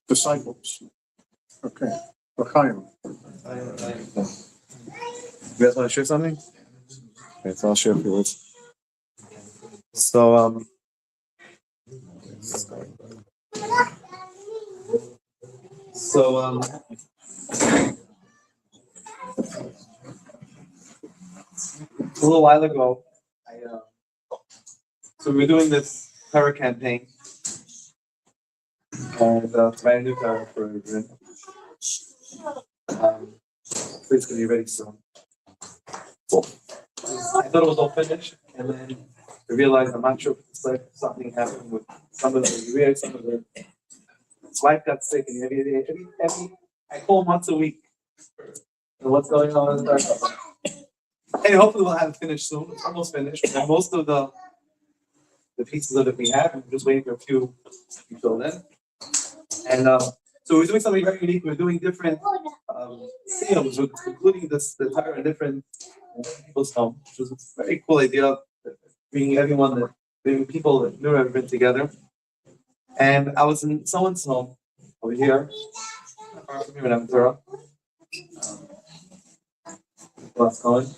disciples. Okay. L'chaim. You guys want to share something? Okay, so I'll share a few words. So, a little while ago, so we were doing this Torah campaign, and brand new Torah for Bryn. Please can be ready soon. Cool. I thought it was all finished, and then I realized I'm not sure if it's like something happened with some of the his wife got sick, and every I call once a week. And what's going on in the and hopefully we'll have it finished soon. It's almost finished. And most of the pieces of it we have, I'm just waiting for a few to be filled in. And so we're doing something very unique. We're doing different siyums, including the entire in different people's home, which was a very cool idea of bringing people that knew everything together. And I was in someone's home over here, not far from here in Aventura. Last calling.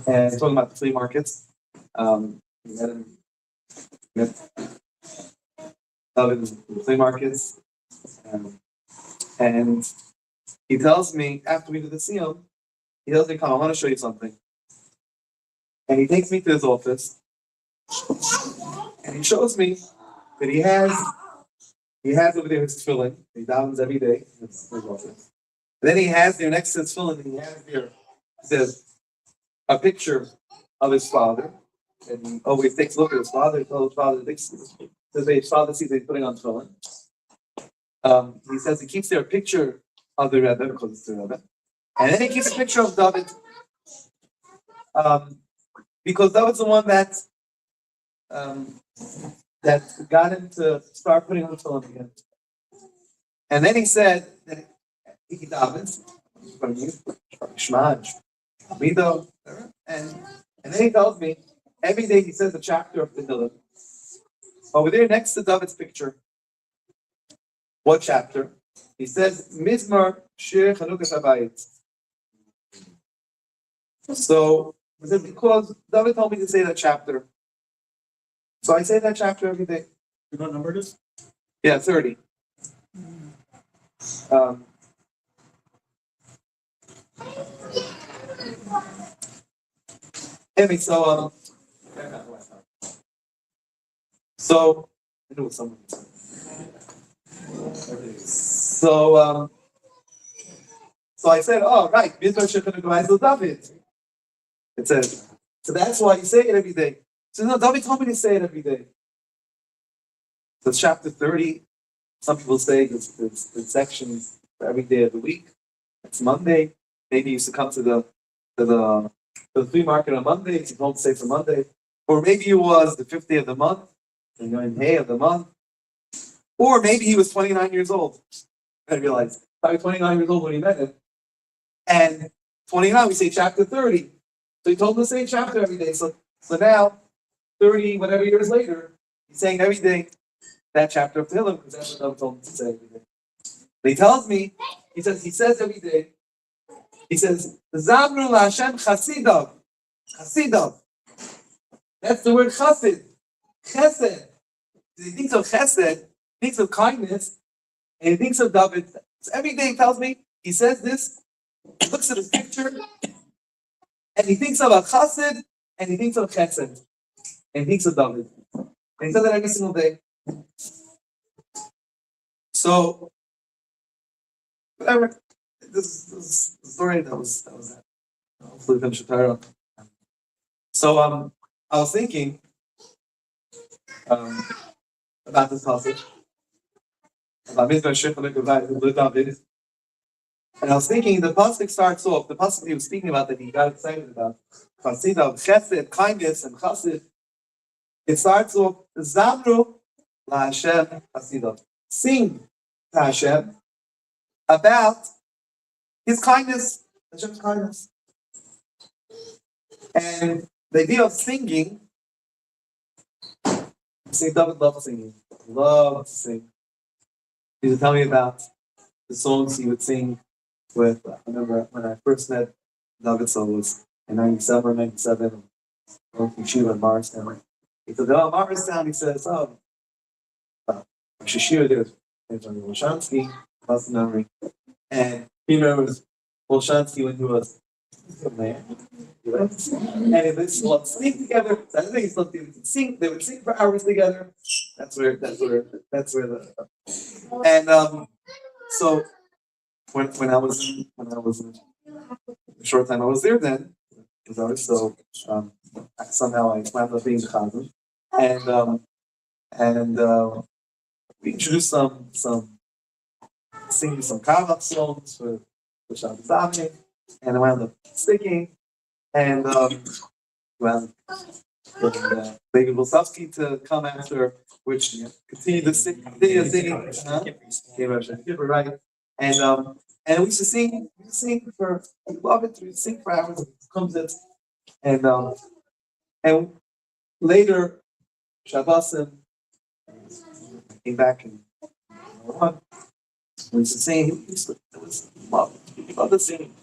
And talking about the flea markets. We met David in the flea markets. And he tells me, after we do the siyum, he tells me, come, I want to show you something. And he takes me to his office. And he shows me that he has over there his tefillin. He davens every day in his office. And then he has there next to his tefillin, he has there, he says, a picture of his father. And he always takes a look at his father. He tells his father, his father sees that he's putting on tefillin. He says he keeps there a picture of the Rebbe, because it's the Rebbe. And then he keeps a picture of David. Because David's the one that got him to start putting on tefillin again. And then he said that he davens, and then he tells me every day he says a chapter of the Tehillim. Over there next to David's picture, what chapter? He says Mizmar Shir Chanukas Habayit. So I said, because David told me to say that chapter. So I say that chapter every day. You know what number it is? Yeah, 30. Anyway, so I knew it was someone. So I said, oh right, David. It says, so that's why you say it every day. So no, David told me to say it every day. So it's chapter 30. Some people say it's sections for every day of the week. It's Monday. Maybe you used to come to the flea market on Monday. You don't say for Monday. Or maybe it was the 5th day of the month, and you're in Hay of the month. Or maybe he was 29 years old. I realized probably 29 years old when he met him. And 29, we say chapter 30. So he told him to say chapter every day. So now, 30 whatever years later, he's saying every day that chapter of Tehillim, because that's what David told him to say every day. But he tells me, he says every day, he says, Zamru LaHashem Chasidav. Chasidav. That's the word chassid. Chesed. He thinks of chesed, he thinks of kindness, and he thinks of David. So every day he tells me, he says this, he looks at his picture, and he thinks of a chassid, and he thinks of chesed, and he thinks of David. And he says that every single day. So, whatever. This is the story that was that. Hopefully finish the Torah. So I was thinking about this passage about Mizmar Shir Chanukas Habayit, and I was thinking the pasuk starts off. The pasuk he was speaking about that he got excited about, Chasidav, Chesed, kindness, and Chassid. It starts off Zamru LaHashem Chasidav. Sing to Hashem about His kindness, Hashem's kindness. And the idea of singing, David loved singing. Loved to sing. He would tell me about the songs he would sing with, I remember when I first met David, so it was in 97 or 97, from Shiva in Morristown. He said, oh, Morristown, he says, Shishir, there's Wolshansky, lost memory. And he remembers Wolshansky when he was a man. And they used to sing together. So I think it's something they would sing for hours together. That's where the so when I was in the short time I was there then, because I was so somehow I wound up being the chazan. And we introduced some singing some Karlach songs for Shabbos davening, and I wound up sticking, and well, David Wilsowski to come after, which continued to sing, right? And we used to sing for, we love it, we sing for hours, it comes in, and later, Shabbosim came back and we used to sing, it was love the singing.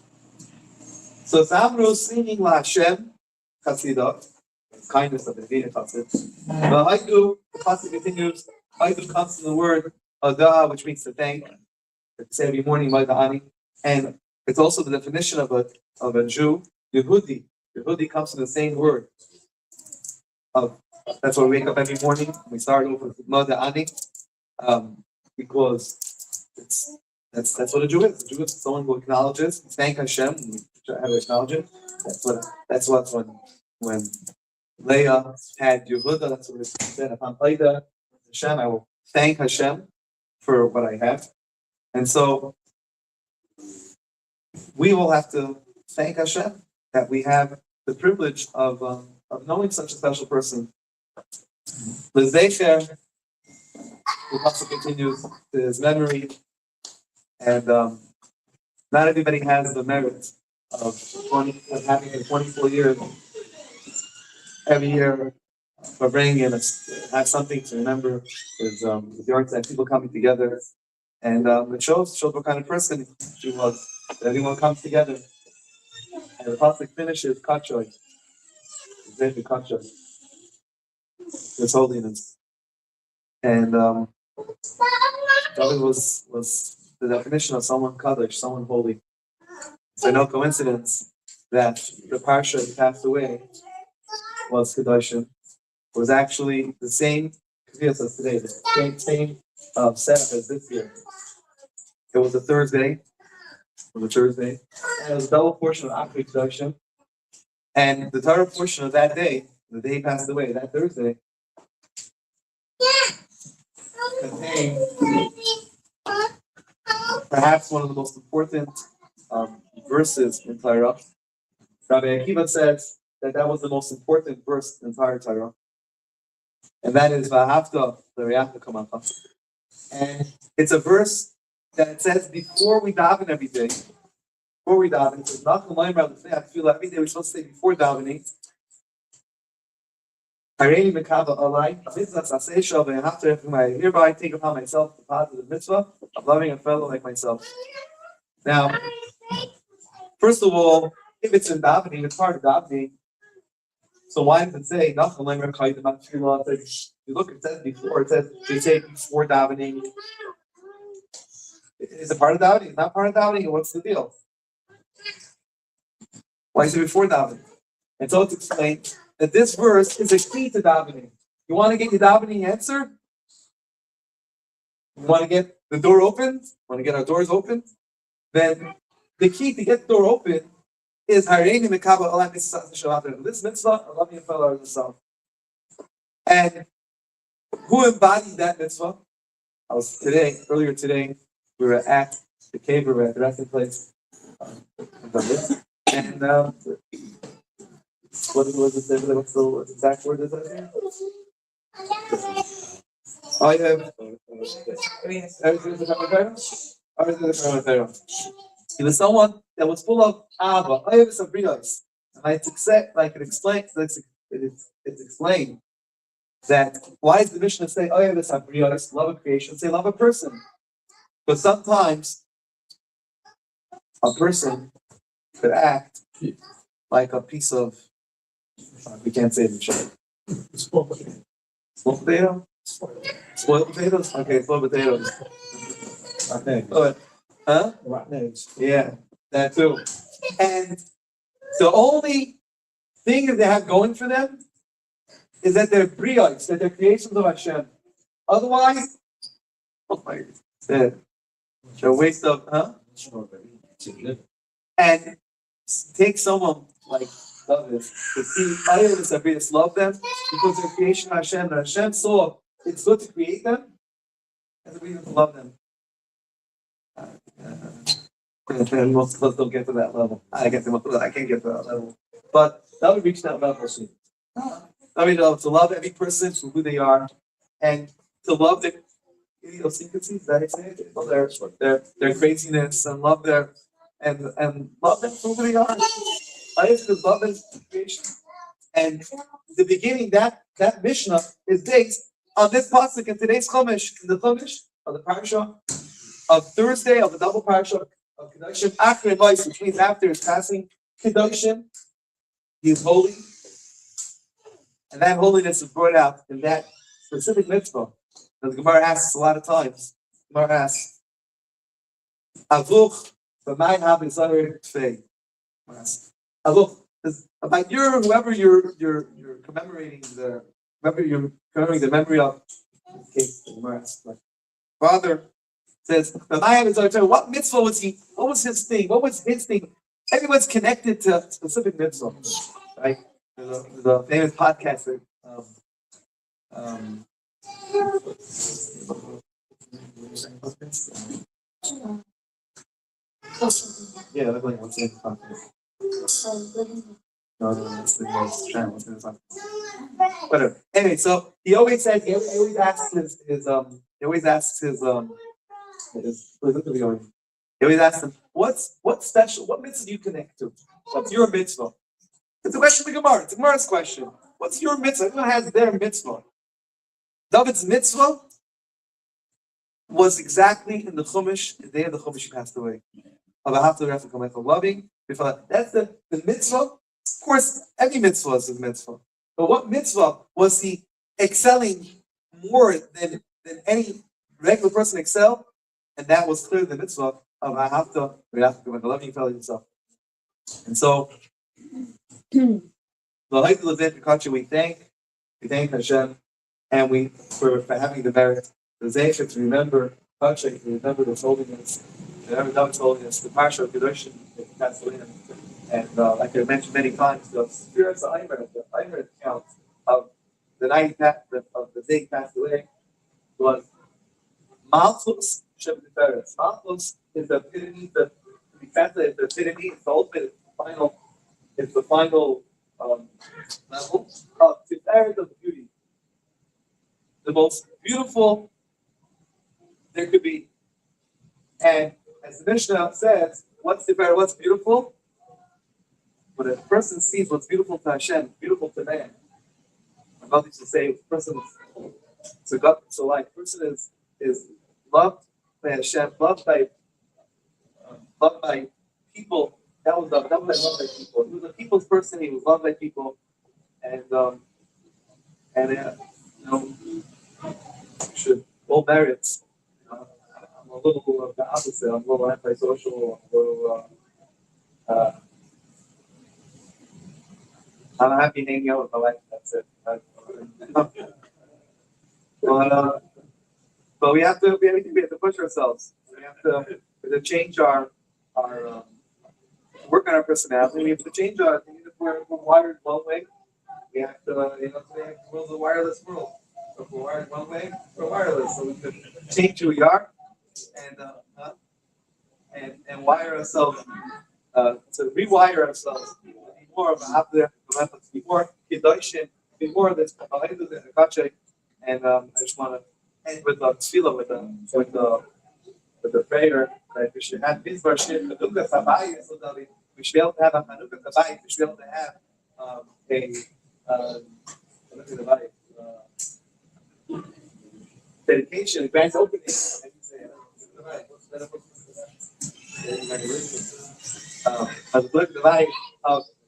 So Samru was singing La Hashem, Chassidah, kindness of the Vina Chassid. But Haidu, the Chassid continues, Haidu comes to the word Adah, which means to thank. It's say every morning by the Ani. And it's also the definition of a Jew, Yehudi. Yehudi comes from the same word. That's why we wake up every morning. We start over with Mother Ani, because that's what a Jew is. A Jew is someone who acknowledges, thank Hashem. We try to acknowledge it. That's what when Leah had Yehuda, that's what it said. Upon Leah, Hashem, I will thank Hashem for what I have. And so we will have to thank Hashem that we have the privilege of knowing such a special person. L'zecher, the pasuk continues to his memory, and not everybody has the merit of having a 24 years every year for bringing in have something to remember. Is the Yohrtzeit, people coming together, and it shows what kind of person she was. Everyone comes together, and the pasuk finishes kachoy, exactly kachoy, His holiness, and David was the definition of someone kadosh, someone holy. So no coincidence that the parsha he passed away was Kedoshim, was actually the same as today, the same setup as this year. It was a Thursday, and it was a double portion of Akri Kedoshim, and the Torah portion of that day, the day he passed away, that Thursday, contained perhaps one of the most important verses in Torah. Rabbi Akiva says that was the most important verse in the entire Torah, and that is V'ahavta l'reacha kamocha. And it's a verse that it says before we daven every day. Before we daven, it says Nachal Ma'amar l'fnei Tefillah. Every day we're supposed to say before davening. Hareini mekava alai mitzvah saseh shel v'ahavta l'fnei. I hereby take upon myself the positive mitzvah of loving a fellow like myself. Now, first of all, if it's in davening, it's part of davening. So why does it say Nachal Ma'amar l'fnei Tefillah? You look, it says before. It says they say before davening. Is it part of davening? It's not part of davening. What's the deal? Why is it before davening? And so to explain that this verse is a key to davening. You want to get your davening answer? You want to get the door opened? Want to get our doors opened? Then the key to get the door open is Hareini mekava alai mitzvah shabbat. This mitzvah of loving a fellow as yourself. And who embodied that mitzvah? Earlier today, we were at the cave, we were at the resting place. And what was it? What's the exact word is that? I have. He was someone that was full of ava. I have some brios, and I can explain. It's explained that why is the Mishnah say I have some brios, love of creation, say love a person, but sometimes a person could act like a piece of, we can't say the shit. Spoiled potato? Spoiled potatoes? Okay, spoiled potatoes. Okay. Huh? Rotten eggs. Yeah, that too. And the only thing that they have going for them is that they're briots, that they're creations of Hashem. Otherwise, oh my God, they're a waste of, huh? And take someone like David to see others that love them because they're creation of Hashem. And Hashem saw it's good to create them and we need to love them. And most of us don't get to that level. I can't get to that level. But that would reach that level soon. I mean, to love every person for who they are, and to love their idiosyncrasies, that is it. Love their craziness, and love and love them for who they are. I used to love them creation. And the beginning, that Mishnah is based on this pasuk in today's Chumash, in the Chumash of the parasha of Thursday of the double parasha of Kedoshim, after advice, which means after his passing, Kedoshim, he is holy, and that holiness is brought out in that specific mitzvah. The Gemara asks a lot of times. The Gemara asks, "Avuch b'may ha'b'zayir tfei." Avuch, about whoever you're commemorating the memory of. Okay, the Gemara asks, like, Father says, what mitzvah was he? What was his thing? What was his thing? Everyone's connected to a specific mitzvah, right? There's a famous podcaster. Yeah, that's like what's in the podcast. No, that's the channel. What's in the podcast? Whatever. Anyway, so he always said, he always asks his he always asks his him, what's special? What mitzvah do you connect to? What's your mitzvah? It's a question of the Gemara. It's a Gemara's question. What's your mitzvah? Everyone has their mitzvah. David's mitzvah was exactly in the Chumash, the day of the Chumash he passed away. That's the mitzvah. Of course, every mitzvah is a mitzvah. But what mitzvah was he excelling more than any regular person excel? And that was clearly the mitzvah of I have to love you, fellow yourself. And so, we thank Hashem, and we for having the merit, the zeichet to remember to remember the holiness, remember David's holiness, the parsha of Kedoshim that he passed away in. And like I mentioned many times, the spirits of the Aimer account of the night of the day he passed away was Malchus Shebetiferes. Malchus is the epitome, the epitome, it's the ultimate, it's the final level of Tiferes of beauty. The most beautiful there could be. And as the Mishnah says, what's Tiferes, what's beautiful? When a person sees what's beautiful to Hashem, beautiful to man. My mother used to say, a person is person is loved by Hashem, loved by people. That was loved by people. He was a people's person. He was loved by people, and should all merits. I'm a little the opposite. I'm a little antisocial. I'm happy hanging out with my wife. That's it. But we have to push ourselves. We have to change our work on our personality. We have to change our. If we're wired one way, we have to today the world's a wireless world. So if we're wired one way, we're wireless. So we can change who we are and wire ourselves to rewire ourselves. More of a be more Kedoshim, be more of this and I just want to end with tefillah with the prayer that we should have this version. We should be able to have a Chanukah Kabayit. We should be able to have dedication, grand opening.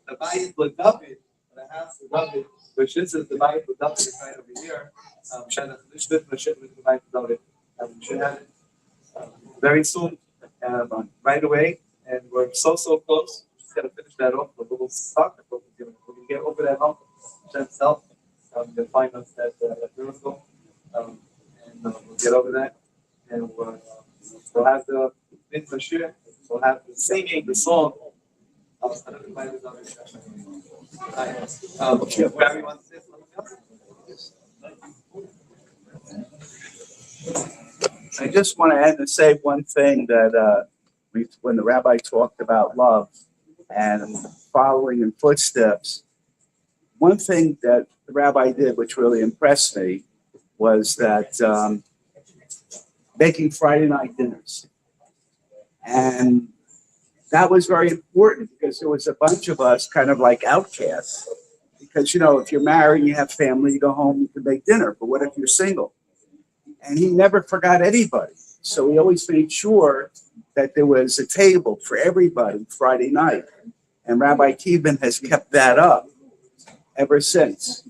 The Bayit with David, the house of David, which this is the Bayit with David right over here. We should have it very soon, right away, and we're so close. We just got to finish that off. We're a little stuck. We can get over that hump. Hashem's help. They'll find us at miracle, and we'll get over that, and we'll have the mitzvah shir. We'll have the singing, the song. I just want to add and say one thing that when the rabbi talked about love and following in footsteps, one thing that the rabbi did, which really impressed me, was that making Friday night dinners. And that was very important because there was a bunch of us kind of like outcasts. Because, if you're married and you have family, you go home, you can make dinner. But what if you're single? And he never forgot anybody. So he always made sure that there was a table for everybody Friday night. And Rabbi Kievman has kept that up ever since.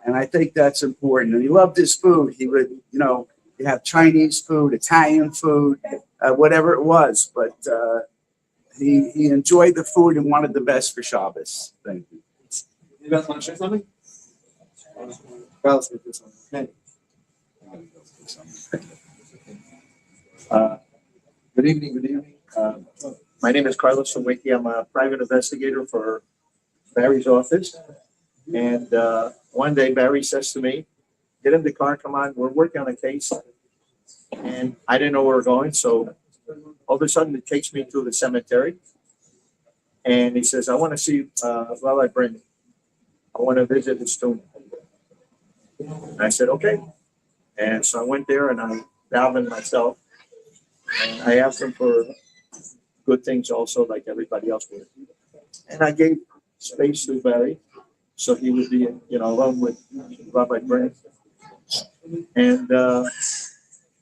And I think that's important. And he loved his food. He would, you have Chinese food, Italian food, whatever it was. But he enjoyed the food and wanted the best for Shabbos. Thank you. You guys want to share something? Carlos, do something. Good evening. My name is Carlos Sawicki. I'm a private investigator for Barry's office. And one day Barry says to me, get in the car, come on, we're working on a case. And I didn't know where we're going. So all of a sudden it takes me to the cemetery. And he says, I want to see Rabbi Bryn. I want to visit his tomb. And I said, okay. And so I went there and I davened myself. And I asked him for good things also, like everybody else would. And I gave space to Barry, so he would be, along with Rabbi Bryn. And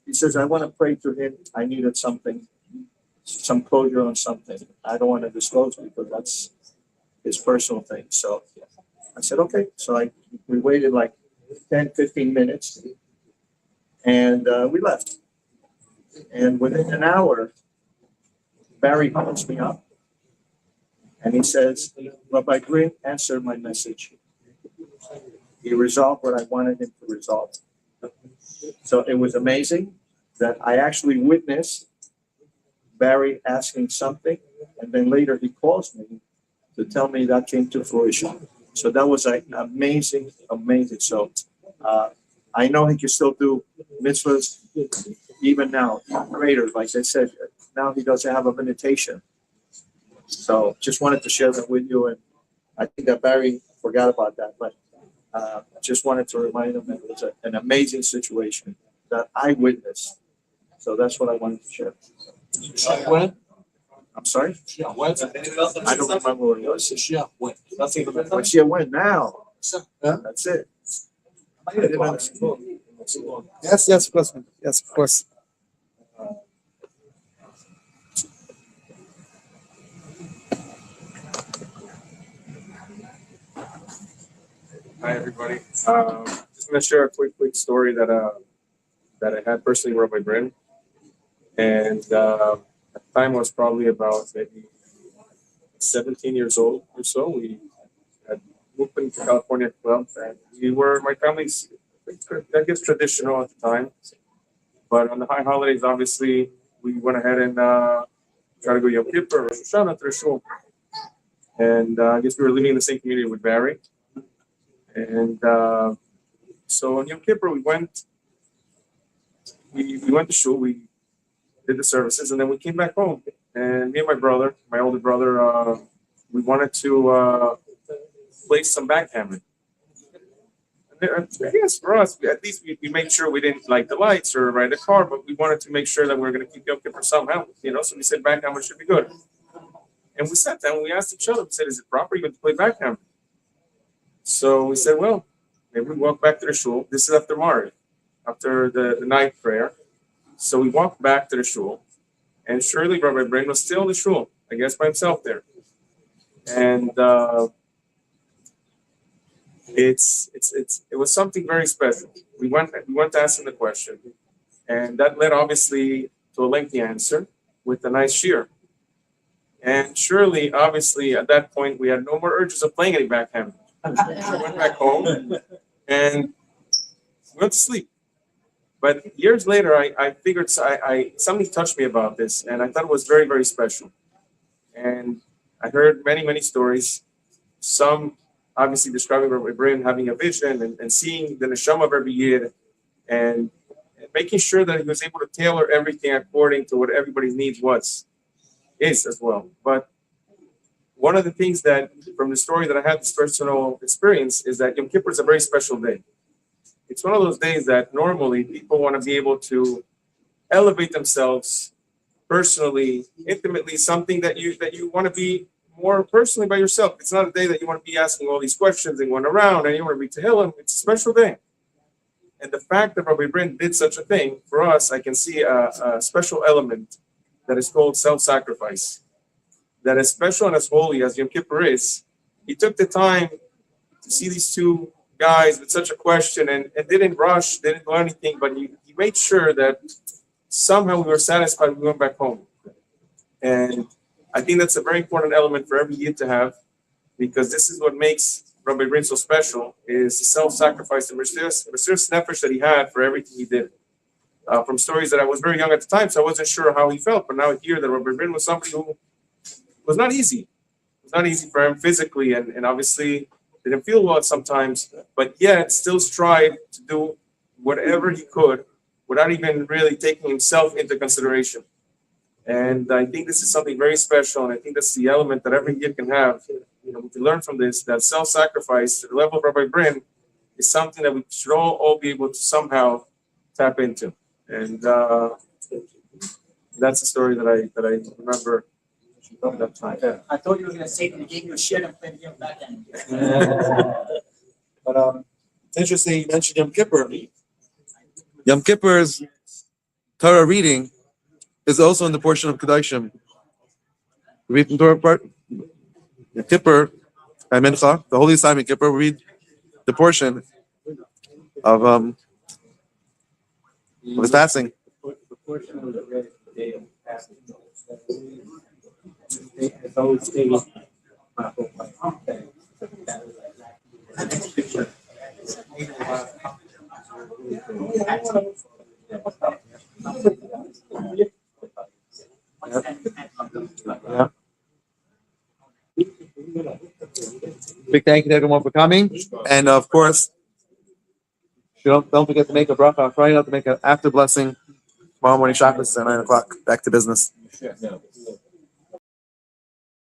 he says, I want to pray to him. I needed something, some closure on something. I don't want to disclose it because that's his personal thing. So I said, okay. So we waited like 10, 15 minutes and we left. And within an hour, Barry calls me up and he says, Rabbi Bryn answered my message. He resolved what I wanted him to resolve. So it was amazing that I actually witnessed Barry asking something, and then later he calls me to tell me that came to fruition. So that was like amazing. So I know he can still do mitzvahs even now, even greater. Like I said, now he doesn't have a limitation. So just wanted to share that with you. And I think that Barry forgot about that, but just wanted to remind him that it was an amazing situation that I witnessed. So that's what I wanted to share. When? I'm sorry? When? I don't remember what it was. When? Nothing but When she went now. Huh? That's it. Yes, of course. Yes, of course. Hi, everybody. Just going to share a quick story that I had personally with Rabbi Bryn. And at the time I was probably about maybe 17 years old or so. We had moved into California club, and we were, my family's, I guess, traditional at the time. But on the high holidays, obviously, we went ahead and tried to go Yom Kippur, Rosh Hashanah, to the shul. And I guess we were living in the same community with Barry. And so on Yom Kippur, we went to shul, we did the services, and then we came back home. And me and my brother, my older brother, we wanted to play some backgammon. And I guess for us, at least we made sure we didn't light the lights or ride the car, but we wanted to make sure that we were going to keep Yom Kippur somehow, So we said backgammon should be good. And we sat down, and we asked each other, we said, is it proper even to play backgammon? So we said, well, maybe we walk back to the shul. This is after Mariv, after the night prayer. So we walked back to the shul, and surely Rabbi Bryn was still in the shul, I guess by himself there. And it was something very special. We went to ask him the question, and that led obviously to a lengthy answer with a nice shir. And surely, obviously, at that point, we had no more urges of playing any backgammon. We went back home and we went to sleep. But years later, I figured something touched me about this, and I thought it was very, very special. And I heard many, many stories. Some obviously describing Rabbi Bryn having a vision and seeing the neshama of every year and making sure that he was able to tailor everything according to what everybody's needs was. is as well. But one of the things that, from the story that I had this personal experience, is that Yom Kippur is a very special day. It's one of those days that normally people want to be able to elevate themselves personally, intimately, something that you want to be more personally by yourself. It's not a day that you want to be asking all these questions and going around and you want to read Tehillim. It's a special day. And the fact that Rabbi Bryn did such a thing, for us, I can see a special element that is called self-sacrifice. That as special and as holy as Yom Kippur is, he took the time to see these two guys with such a question and didn't rush, didn't do anything, but he made sure that somehow we were satisfied when we went back home. And I think that's a very important element for every Yid to have, because this is what makes Rabbi Bryn so special, is the self-sacrifice and Mesiras Nefesh that he had for everything he did. From stories that I was very young at the time, so I wasn't sure how he felt, but now I hear that Rabbi Bryn was somebody who was not easy. It was not easy for him physically, and obviously didn't feel well sometimes, but yet still strived to do whatever he could without even really taking himself into consideration. And I think this is something very special, and I think that's the element that every Yid can have. You know, we can learn from this, that self-sacrifice to the level of Rabbi Bryn is something that we should all be able to somehow tap into. And that's a story that I remember from that time. I thought you were gonna say that he gave you a shit and played him back then. But it's interesting you mentioned Yom Kippur. Yom Kippur's Torah reading is also in the portion of Kedoshim. We read from Torah part Yom Kippur and Mincha, the Holy Simon Kippur. We read the portion of his passing. The portion of the red day of passing. It's always stayed my whole life. Yeah. Big thank you to everyone for coming, and of course, don't forget to make a bracha on Friday. Not to make an after blessing tomorrow morning. Shabbos at 9:00. Back to business.